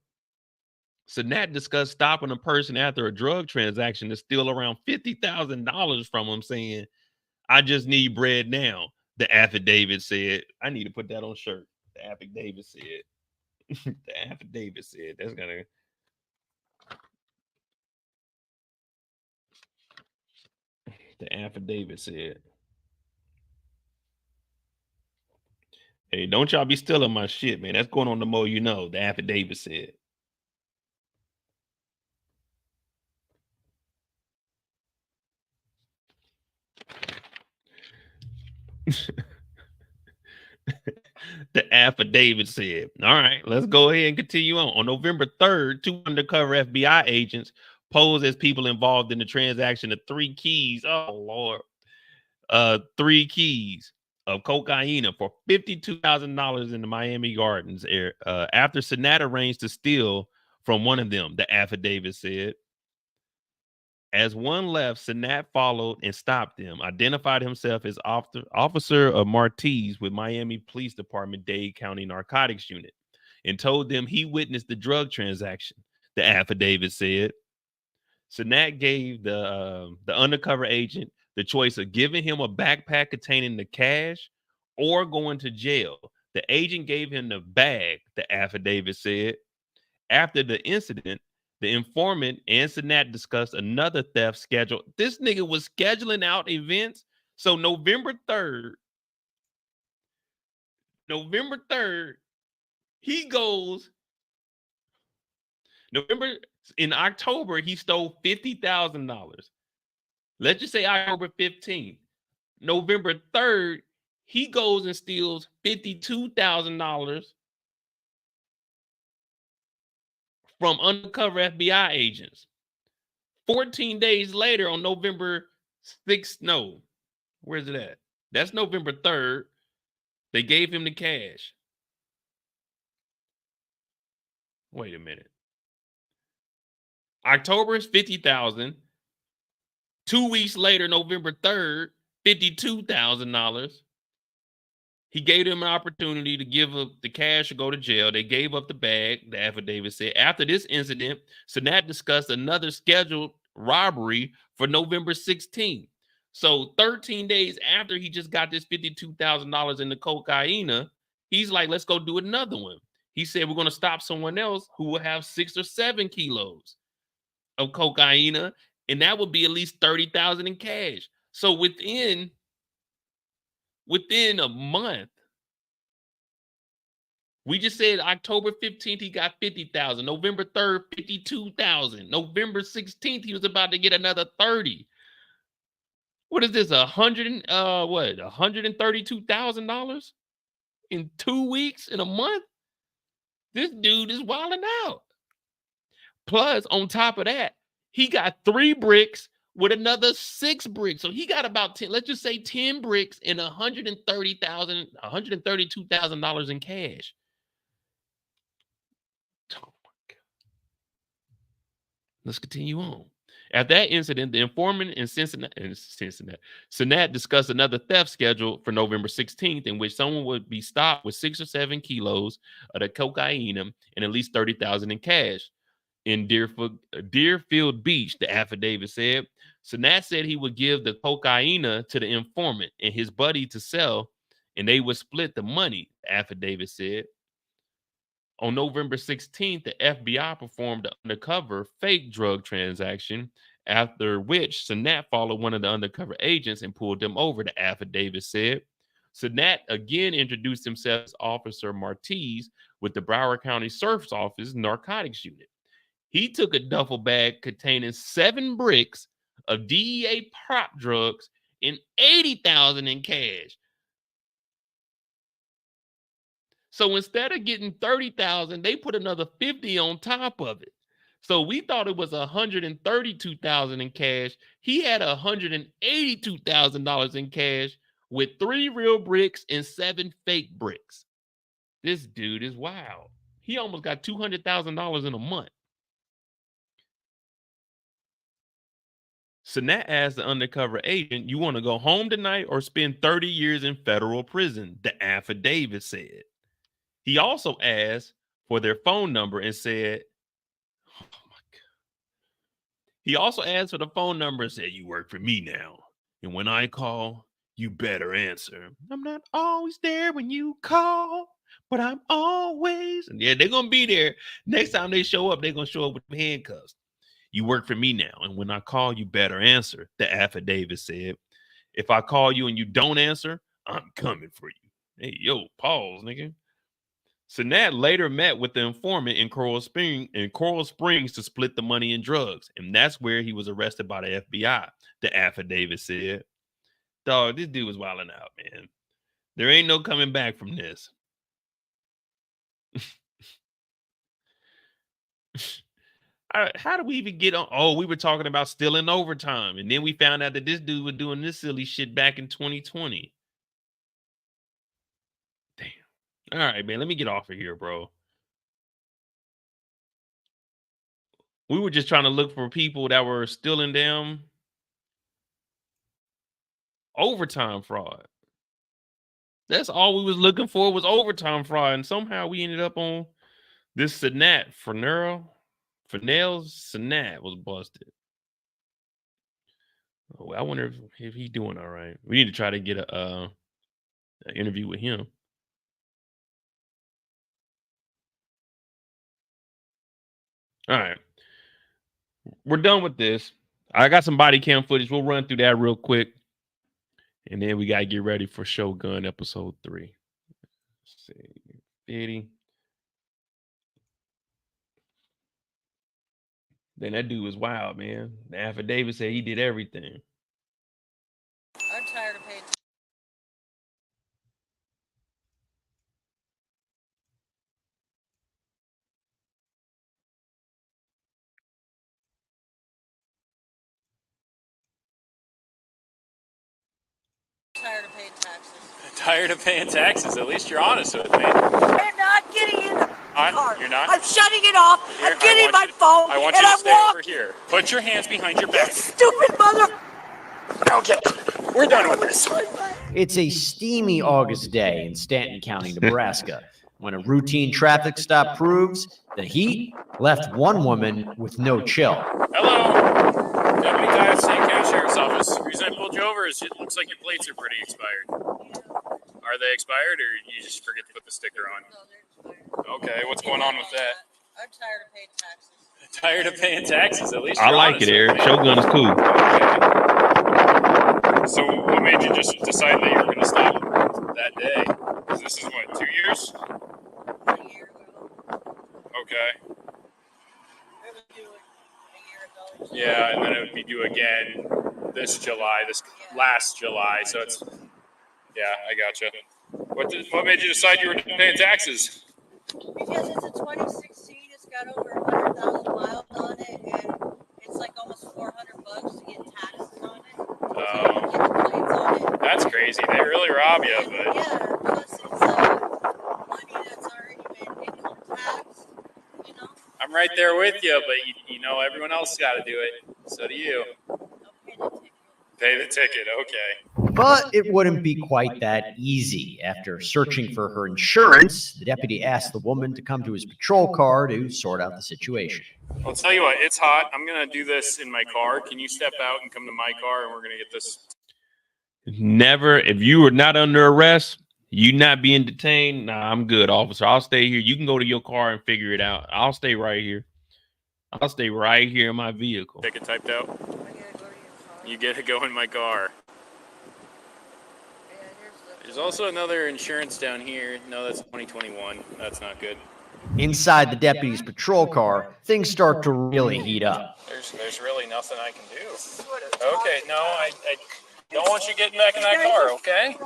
Speaker 1: Sinat discussed stopping a person after a drug transaction to steal around $50,000 from him, saying, I just need bread now, the affidavit said. I need to put that on shirt. The affidavit said. The affidavit said. That's gonna. The affidavit said. Hey, don't y'all be stealing my shit, man. That's going on the Mo, you know. The affidavit said. The affidavit said. All right, let's go ahead and continue on. On November 3rd, 2 undercover FBI agents posed as people involved in the transaction of 3 keys. Oh, Lord. 3 keys of cocaine for $52,000 in the Miami Gardens after Sinat arranged to steal from one of them, the affidavit said. As one left, Sanat followed and stopped them, identified himself as Officer of Martiz with Miami Police Department Dade County Narcotics Unit, and told them he witnessed the drug transaction, the affidavit said. Sanat gave the undercover agent the choice of giving him a backpack containing the cash or going to jail. The agent gave him the bag, the affidavit said. After the incident, the informant and Sanat discussed another theft schedule. This nigga was scheduling out events. So November 3rd, he goes, in October, he stole $50,000. Let's just say October 15th. November 3rd, he goes and steals $52,000 from undercover FBI agents. 14 days later, on November 6th, no, where's it at? That's November 3rd. They gave him the cash. Wait a minute. October is $50,000. 2 weeks later, November 3rd, $52,000. He gave them an opportunity to give up the cash or go to jail. They gave up the bag, the affidavit said. After this incident, Sanat discussed another scheduled robbery for November 16th. So 13 days after he just got this $52,000 in the cocaine, he's like, let's go do another one. He said, we're going to stop someone else who will have 6 or 7 kilos of cocaine, and that would be at least $30,000 in cash. So within a month, we just said October 15th, he got 50,000. November 3rd, 52,000. November 16th, he was about to get another 30. What is this? $132,000 in 2 weeks, in a month? This dude is wilding out. Plus, on top of that, he got 3 bricks with another 6 bricks. So he got about 10, let's just say 10 bricks and $132,000 in cash. Oh my God. Let's continue on. At that incident, the informant in Sanat discussed another theft schedule for November 16th, in which someone would be stopped with 6 or 7 kilos of the cocaine and at least $30,000 in cash in Deerfield Beach, the affidavit said. Sanat said he would give the cocaine to the informant and his buddy to sell, and they would split the money, the affidavit said. On November 16th, the FBI performed an undercover fake drug transaction, after which Sanat followed one of the undercover agents and pulled them over, the affidavit said. Sanat again introduced himself as Officer Martiz with the Broward County Sheriff's Office Narcotics Unit. He took a duffel bag containing 7 bricks of DEA prop drugs and $80,000 in cash. So instead of getting $30,000, they put another $50,000 on top of it. So we thought it was $132,000 in cash. He had $182,000 in cash with 3 real bricks and 7 fake bricks. This dude is wild. He almost got $200,000 in a month. Sanat asked the undercover agent, you want to go home tonight or spend 30 years in federal prison? The affidavit said. He also asked for their phone number and said, oh my God. He also asked for the phone number and said, you work for me now. And when I call, you better answer. I'm not always there when you call, but I'm always. And yeah, they're going to be there. Next time they show up, they're going to show up with handcuffs. You work for me now. And when I call, you better answer, the affidavit said. If I call you and you don't answer, I'm coming for you. Hey, yo, pause, nigga. Sanat later met with the informant in Coral Springs to split the money and drugs, and that's where he was arrested by the FBI, the affidavit said. Dog, this dude was wilding out, man. There ain't no coming back from this. How do we even get on? Oh, we were talking about stealing overtime, and then we found out that this dude was doing this silly shit back in 2020. Damn. All right, man, let me get off of here, bro. We were just trying to look for people that were stealing them overtime fraud. That's all we was looking for was overtime fraud. And somehow we ended up on this Sanat. Fernell's Sanat was busted. Oh, I wonder if he's doing all right. We need to try to get an interview with him. All right. We're done with this. I got some body cam footage. We'll run through that real quick. And then we got to get ready for Shogun episode 3. Let's see. 80. Then that dude was wild, man. The affidavit said he did everything.
Speaker 21: I'm tired of paying. Tired of paying taxes.
Speaker 22: Tired of paying taxes. At least you're honest with me.
Speaker 21: I'm not getting in the car.
Speaker 22: You're not?
Speaker 21: I'm shutting it off.
Speaker 22: Here,
Speaker 21: I'm getting my phone.
Speaker 22: I want
Speaker 21: and
Speaker 22: you to
Speaker 21: I'm
Speaker 22: stay over here. Put your hands behind your back.
Speaker 21: Stupid mother.
Speaker 22: Okay, we're done with this.
Speaker 23: It's a steamy August day in Stanton County, Nebraska, when a routine traffic stop proves the heat left one woman with no chill.
Speaker 22: Hello. Deputy Dive St. County Sheriff's Office. The reason I pulled you over is it looks like your plates are pretty expired. Are they expired or you just forget to put the sticker on? Okay, what's going on with that?
Speaker 21: I'm tired of paying taxes.
Speaker 22: Tired of paying taxes? At least
Speaker 1: I like it, Eric. Shogun is cool.
Speaker 22: Okay. So what made you just decide that you were going to stop that day? Because this is what, 2 years?
Speaker 21: A year ago.
Speaker 22: Okay.
Speaker 21: It was due a year ago.
Speaker 22: Yeah, and then it would be due again this July, last July. So it's, yeah, I gotcha. What made you decide you were paying taxes?
Speaker 21: Because it's a 2016, it's got over 100,000 miles on it, and it's like almost $400 to get taxes on it.
Speaker 22: That's crazy. They really rob you, but
Speaker 21: Yeah, plus it's money that's already been income tax, you know?
Speaker 22: I'm right there with you, but you know everyone else got to do it. So do you. Pay the ticket, okay.
Speaker 23: But it wouldn't be quite that easy. After searching for her insurance, the deputy asked the woman to come to his patrol car to sort out the situation.
Speaker 22: I'll tell you what, it's hot. I'm going to do this in my car. Can you step out and come to my car and we're going to get this?
Speaker 1: Never, if you are not under arrest, you not being detained, nah, I'm good, officer. I'll stay here. You can go to your car and figure it out. I'll stay right here. I'll stay right here in my vehicle.
Speaker 22: Ticket typed out? You get to go in my car. There's also another insurance down here. No, that's 2021. That's not good.
Speaker 23: Inside the deputy's patrol car, things start to really heat up.
Speaker 22: There's really nothing I can do. Okay, no, I don't want you getting back in that car, okay?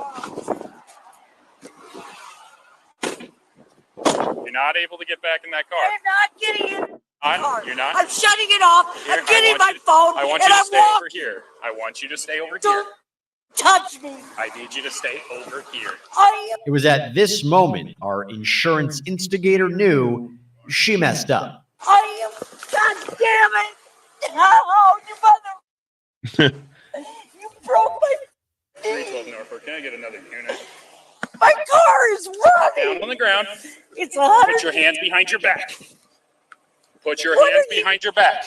Speaker 22: You're not able to get back in that car.
Speaker 21: I'm not getting in the car.
Speaker 22: You're not?
Speaker 21: I'm shutting it off.
Speaker 22: Here,
Speaker 21: I'm getting my phone.
Speaker 22: I want
Speaker 21: and
Speaker 22: you to
Speaker 21: I'm
Speaker 22: stay over here. I want you to stay over here.
Speaker 21: Touch me.
Speaker 22: I need you to stay over here.
Speaker 23: It was at this moment our insurance instigator knew she messed up.
Speaker 21: I am. God damn it! Oh, you mother! You broke my.
Speaker 22: 312 Norfolk. Can I get another unit?
Speaker 21: My car is running.
Speaker 22: Down on the ground.
Speaker 21: It's 100.
Speaker 22: Put your hands behind your back. Put your hands behind your back.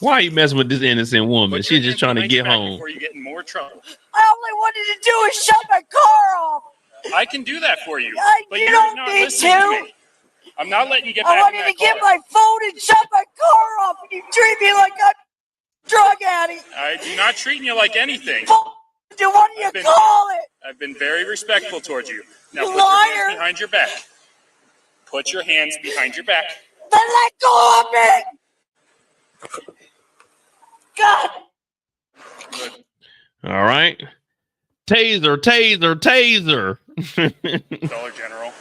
Speaker 1: Why are you messing with this innocent woman? She's just trying to get home.
Speaker 22: Before you get in more trouble.
Speaker 21: I only wanted to do is shut my car off.
Speaker 22: I can do that for you. But
Speaker 21: You
Speaker 22: you're
Speaker 21: don't
Speaker 22: not
Speaker 21: need
Speaker 22: listening
Speaker 21: to.
Speaker 22: me. I'm not letting you get
Speaker 21: I
Speaker 22: back in
Speaker 21: wanted
Speaker 22: that
Speaker 21: to get
Speaker 22: car.
Speaker 21: my phone and shut my car off, and you treat me like I'm a drug addict.
Speaker 22: I'm not treating you like anything.
Speaker 21: What do you call it?
Speaker 22: I've been very respectful towards you. Now
Speaker 21: You
Speaker 22: put your
Speaker 21: liar.
Speaker 22: hands behind your back. Put your hands behind your back.
Speaker 21: Then let go of me. God.
Speaker 1: All right. Taser, taser, taser.
Speaker 22: Dollar General.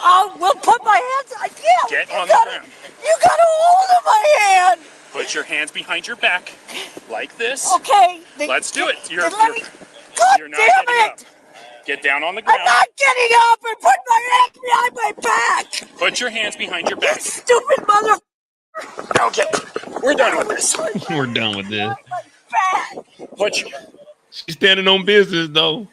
Speaker 21: Oh, well, put my hands. I can't.
Speaker 22: Get
Speaker 21: You
Speaker 22: on the
Speaker 21: gotta-
Speaker 22: ground.
Speaker 21: You got a hold of my hand.
Speaker 22: Put your hands behind your back. Like this.
Speaker 21: Okay. then-
Speaker 22: Let's do it.
Speaker 21: then let me. God
Speaker 22: You're not
Speaker 21: damn
Speaker 22: getting
Speaker 21: it.
Speaker 22: up. Get down on the
Speaker 21: I'm
Speaker 22: ground.
Speaker 21: not getting up and put my hands behind my back.
Speaker 22: Put your hands behind your back.
Speaker 21: Stupid mother.
Speaker 22: Okay. We're done with this.
Speaker 1: We're done with this.
Speaker 22: Put you.
Speaker 1: She's standing on business though.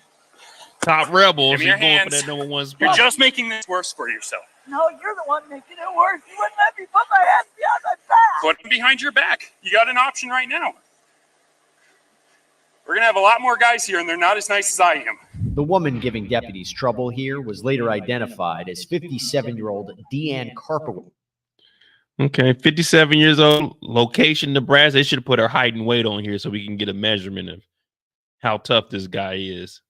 Speaker 1: Top rebel.
Speaker 22: Give me
Speaker 1: She's
Speaker 22: your
Speaker 1: going for
Speaker 22: hands.
Speaker 1: that #1 spot.
Speaker 22: You're just making this worse for yourself.
Speaker 21: No, you're the one making it worse. You wouldn't let me put my hands behind my back.
Speaker 22: Put them behind your back. You got an option right now. We're going to have a lot more guys here, and they're not as nice as I am.
Speaker 23: The woman giving deputies trouble here was later identified as 57-year-old Deanne Carpenter.
Speaker 1: Okay, 57 years old, location Nebraska. They should have put her height and weight on here so we can get a measurement of how tough this guy is.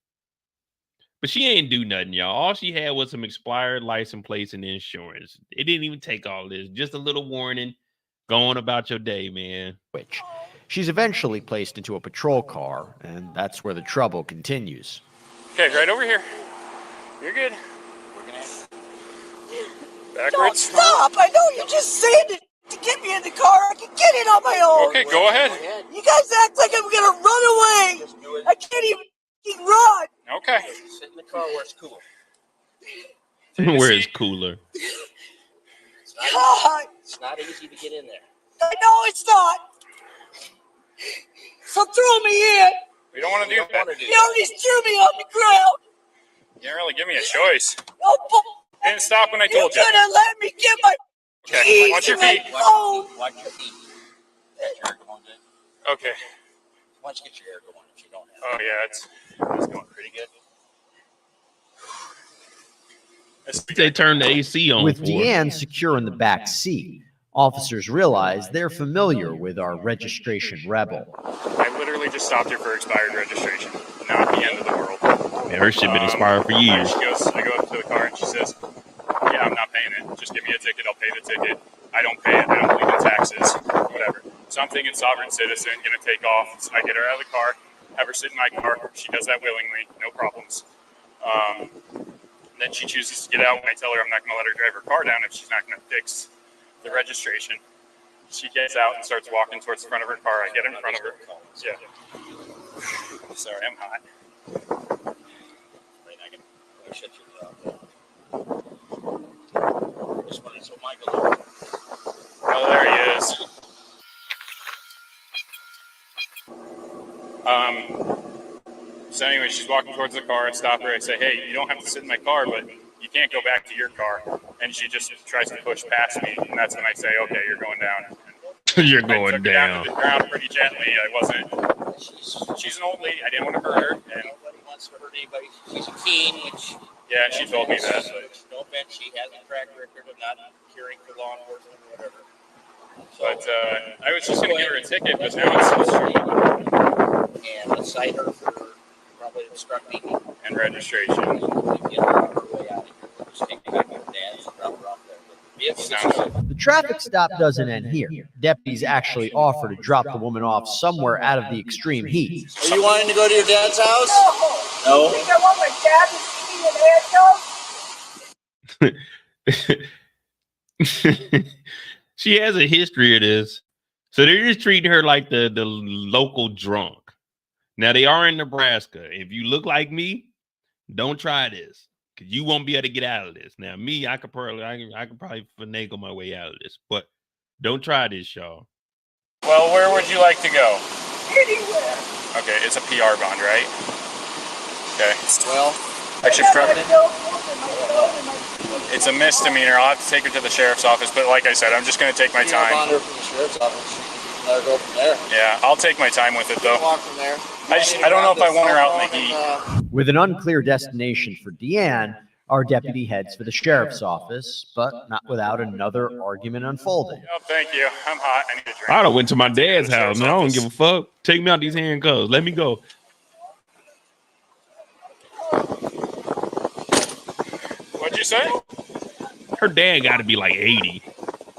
Speaker 1: But she ain't do nothing, y'all. All she had was some expired license plates and insurance. It didn't even take all this. Just a little warning. Go on about your day, man.
Speaker 23: Which she's eventually placed into a patrol car, and that's where the trouble continues.
Speaker 22: Okay, right over here. You're good. Backwards.
Speaker 21: Don't stop. I know you just said it to get me in the car. I can get it on my own.
Speaker 22: Okay, go ahead.
Speaker 21: You guys act like I'm going to run away. I can't even run.
Speaker 22: Okay.
Speaker 21: Sit in the car where it's cooler.
Speaker 1: Where is cooler?
Speaker 21: God.
Speaker 6: It's not easy to get in there.
Speaker 21: I know it's not. So throw me in.
Speaker 22: We don't want to do that.
Speaker 21: You already threw me on the ground.
Speaker 22: You didn't really give me a choice.
Speaker 21: Oh,
Speaker 22: You didn't stop when I told you.
Speaker 21: You could have let me get my
Speaker 22: Okay,
Speaker 21: keys
Speaker 22: watch your
Speaker 21: and my
Speaker 22: feet.
Speaker 21: phone.
Speaker 6: Watch your feet. Get your hair going good.
Speaker 22: Okay.
Speaker 6: Why don't you get your hair going if you don't have
Speaker 22: Oh, yeah, it's going
Speaker 6: pretty good.
Speaker 1: They turned the AC on.
Speaker 23: With
Speaker 1: for
Speaker 23: Deanne secure in the back seat, officers realize they're familiar with our registration rebel.
Speaker 22: I literally just stopped her for expired registration. Not the end of the world.
Speaker 1: Man, her shit been expired for years.
Speaker 22: I go up to the car and she says, yeah, I'm not paying it. Just give me a ticket. I'll pay the ticket. I don't pay it. I don't believe in taxes. Whatever. So I'm thinking sovereign citizen, going to take off. So I get her out of the car, have her sit in my car. She does that willingly. No problems. Then she chooses to get out when I tell her I'm not going to let her drive her car down if she's not going to fix the registration. She gets out and starts walking towards the front of her car. I get in front of her. Yeah. Sorry, I'm hot.
Speaker 6: Wait, I can shut your mouth. Just wanted so Michael.
Speaker 22: Oh, there he is. So anyway, she's walking towards the car. I stop her. I say, hey, you don't have to sit in my car, but you can't go back to your car. And she just tries to push past me. And that's when I say, okay, you're going down.
Speaker 1: You're
Speaker 22: I
Speaker 1: going
Speaker 22: took her down to the ground pretty gently. I wasn't. She's an old lady. I didn't want to hurt her. And
Speaker 6: Nobody wants to hurt anybody. She's a teen, which.
Speaker 22: yeah, she told me that.
Speaker 6: No offense, she has a track record of not caring for law enforcement or whatever.
Speaker 22: But I was just going to give her a ticket, but now it's so true.
Speaker 6: And let's cite her for probably obstructing
Speaker 22: and registration.
Speaker 6: Get her on her way out of here. Just take her back to her dad's and drop her off there.
Speaker 23: The traffic stop doesn't end here. Deputies actually offer to drop the woman off somewhere out of the extreme heat.
Speaker 6: Are you wanting to go to your dad's house?
Speaker 21: No. You think I want my dad to see me in handcuffs?
Speaker 1: She has a history of this. So they're just treating her like the local drunk. Now they are in Nebraska. If you look like me, don't try this. Because you won't be able to get out of this. Now, me, I could probably finagle my way out of this. But don't try this, y'all.
Speaker 22: Well, where would you like to go?
Speaker 21: Anywhere.
Speaker 22: Okay, it's a PR bond, right? Okay.
Speaker 6: Well,
Speaker 22: I should it's a misdemeanor. I'll have to take her to the sheriff's office. But like I said, I'm just going to take my time.
Speaker 6: Bond her from the sheriff's office. Let her go from there.
Speaker 22: Yeah, I'll take my time with it, though.
Speaker 6: Walk from there.
Speaker 22: I don't know if I want her out in the heat.
Speaker 23: With an unclear destination for Deanne, our deputy heads for the sheriff's office, but not without another argument unfolding.
Speaker 22: Oh, thank you. I'm hot. I need a drink.
Speaker 1: I done went to my dad's house. Man, I don't give a fuck. Take me out these handcuffs. Let me go.
Speaker 22: What'd you say?
Speaker 1: Her dad got to be like 80.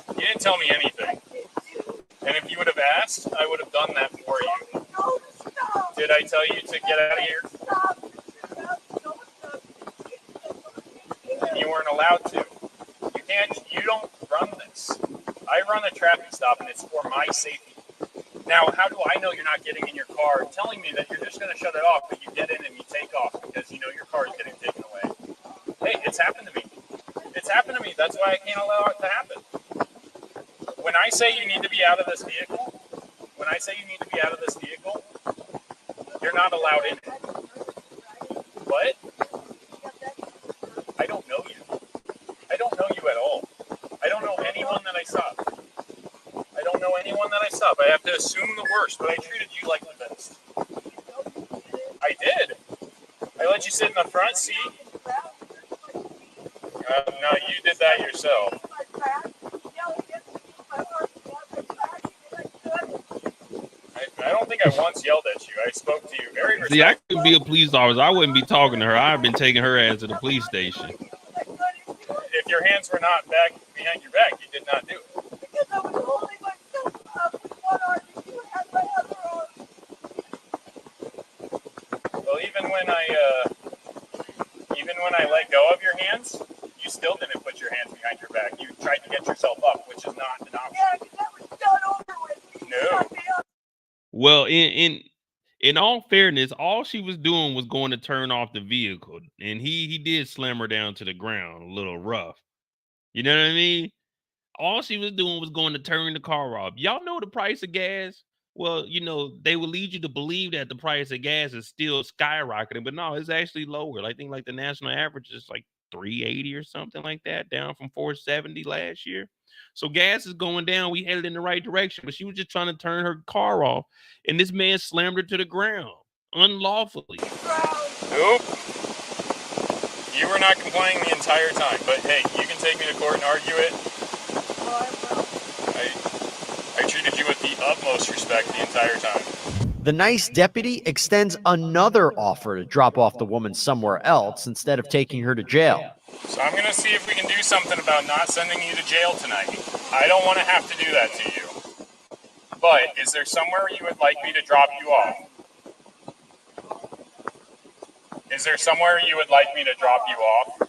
Speaker 22: You didn't tell me anything. And if you would have asked, I would have done that for you. Did I tell you to get out of here? You weren't allowed to. You don't run this. I run a traffic stop and it's for my safety. Now, how do I know you're not getting in your car telling me that you're just going to shut it off, but you get in and you take off because you know your car is getting taken away? Hey, it's happened to me. It's happened to me. That's why I can't allow it to happen. When I say you need to be out of this vehicle, you're not allowed in it. What? I don't know you. I don't know you at all. I don't know anyone that I stop. I have to assume the worst, but I treated you like the best. I did. I let you sit in the front seat. No, you did that yourself. I don't think I once yelled at you. I spoke to you very respectfully.
Speaker 1: See, I could be a police officer. I wouldn't be talking to her. I've been taking her ass to the police station.
Speaker 22: If your hands were not back behind your back, you did not do it. Well, even when I let go of your hands, you still didn't put your hands behind your back. You tried to get yourself up, which is not an option. No.
Speaker 1: Well, in all fairness, all she was doing was going to turn off the vehicle, and he did slam her down to the ground a little rough. You know what I mean? All she was doing was going to turn the car off. Y'all know the price of gas? Well, you know, they will lead you to believe that the price of gas is still skyrocketing, but no, it's actually lower. I think like the national average is like 380 or something like that, down from 470 last year. So gas is going down. We headed in the right direction, but she was just trying to turn her car off, and this man slammed her to the ground unlawfully.
Speaker 22: Nope. You were not complaining the entire time, but hey, you can take me to court and argue it. I treated you with the utmost respect the entire time.
Speaker 23: The nice deputy extends another offer to drop off the woman somewhere else instead of taking her to jail.
Speaker 22: So I'm going to see if we can do something about not sending you to jail tonight. I don't want to have to do that to you. But is there somewhere you would like me to drop you off? Is there somewhere you would like me to drop you off?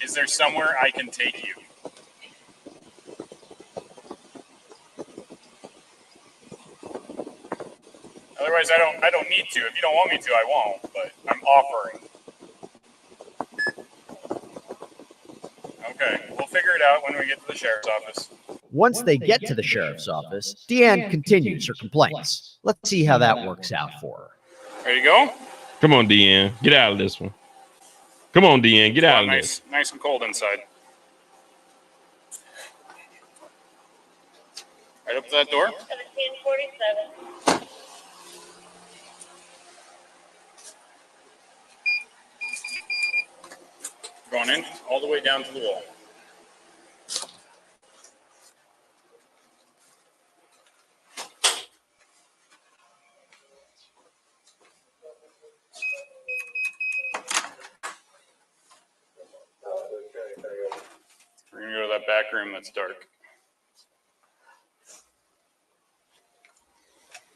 Speaker 22: Is there somewhere I can take you? Otherwise, I don't need to. If you don't want me to, I won't. But I'm offering. Okay, we'll figure it out when we get to the sheriff's office.
Speaker 23: Once they get to the sheriff's office, Deanne continues her complaints. Let's see how that works out for her.
Speaker 22: Ready to go?
Speaker 1: Come on, Deanne. Get out of this one. Come on, Deanne. Get out of this.
Speaker 22: Nice and cold inside. Right up to that door.
Speaker 21: 1747.
Speaker 22: Going in all the way down to the wall. We're going to go to that back room that's dark.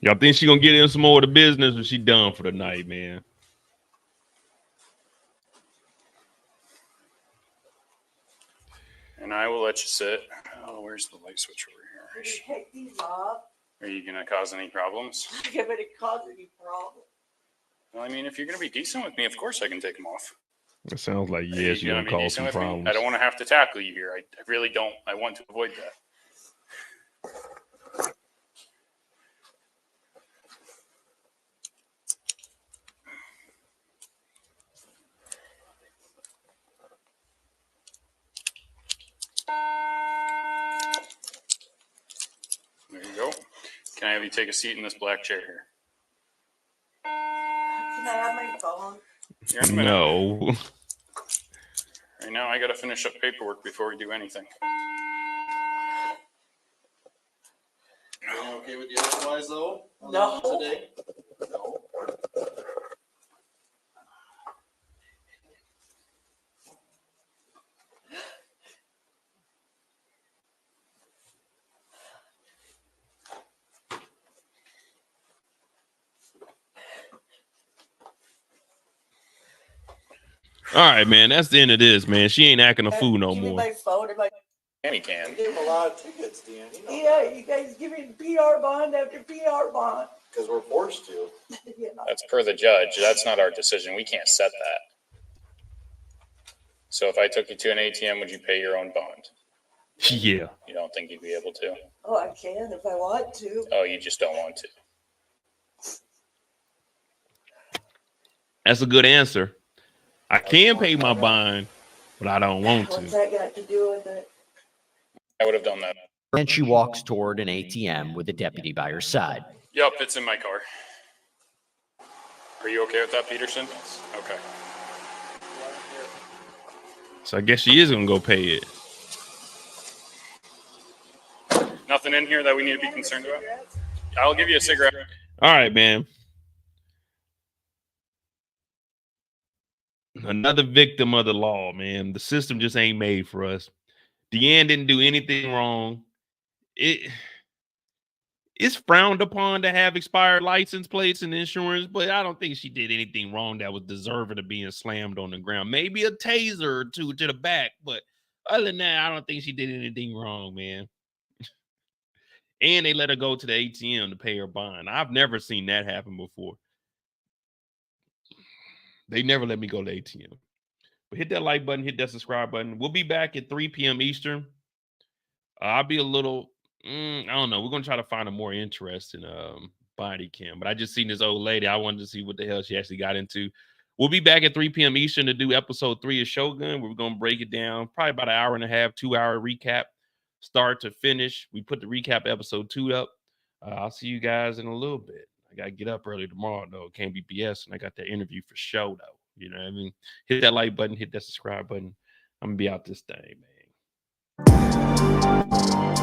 Speaker 1: Y'all think she gonna get in some more of the business, or she done for the night, man?
Speaker 22: And I will let you sit. Oh, where's the light switch over here?
Speaker 21: Take these off.
Speaker 22: Are you going to cause any problems?
Speaker 21: I'm going to cause any problem.
Speaker 22: Well, I mean, if you're going to be decent with me, of course I can take them off.
Speaker 1: It sounds like, yes, you're gonna cause some problems.
Speaker 22: I don't want to have to tackle you here. I really don't. I want to avoid that. There you go. Can I have you take a seat in this black chair here?
Speaker 21: Can I have my phone?
Speaker 22: Here in a minute.
Speaker 1: No.
Speaker 22: Right now, I got to finish up paperwork before we do anything.
Speaker 3: Are you okay with the otherwise, though?
Speaker 21: No.
Speaker 3: Today? No.
Speaker 1: All right, man. That's the end of this, man. She ain't acting a fool no
Speaker 21: Give me
Speaker 1: more.
Speaker 21: my phone and my.
Speaker 22: Any can.
Speaker 3: You gave him a lot of tickets, Dan. You know,
Speaker 21: Yeah, you guys give me PR bond after PR bond.
Speaker 3: because we're forced to.
Speaker 22: That's per the judge. That's not our decision. We can't set that. So if I took you to an ATM, would you pay your own bond?
Speaker 1: Yeah.
Speaker 22: You don't think you'd be able to?
Speaker 21: Oh, I can if I want to.
Speaker 22: Oh, you just don't want to.
Speaker 1: That's a good answer. I can pay my bond, but I don't want
Speaker 21: What's
Speaker 1: to.
Speaker 21: that got to do with it?
Speaker 22: I would have done that.
Speaker 23: And she walks toward an ATM with a deputy by her side.
Speaker 22: Yep, it's in my car. Are you okay with that, Peterson? Okay.
Speaker 1: So I guess she is gonna go pay it.
Speaker 22: Nothing in here that we need to be concerned about? I'll give you a cigarette.
Speaker 1: All right, man. Another victim of the law, man. The system just ain't made for us. Deanne didn't do anything wrong. It's frowned upon to have expired license plates and insurance, but I don't think she did anything wrong that was deserving of being slammed on the ground. Maybe a taser or two to the back, but other than that, I don't think she did anything wrong, man. And they let her go to the ATM to pay her bond. I've never seen that happen before. They never let me go to the ATM. But hit that like button, hit that subscribe button. We'll be back at 3 p.m. Eastern. I'll be a little, I don't know. We're going to try to find a more interesting body cam. But I just seen this old lady. I wanted to see what the hell she actually got into. We'll be back at 3 p.m. Eastern to do episode 3 of Shogun. We're going to break it down. Probably about an hour and a half, 2-hour recap. Start to finish. We put the recap episode 2 up. I'll see you guys in a little bit. I got to get up early tomorrow, though. Can't be BS. And I got that interview for show, though. You know what I mean? Hit that like button. Hit that subscribe button. I'm going to be out this thing, man.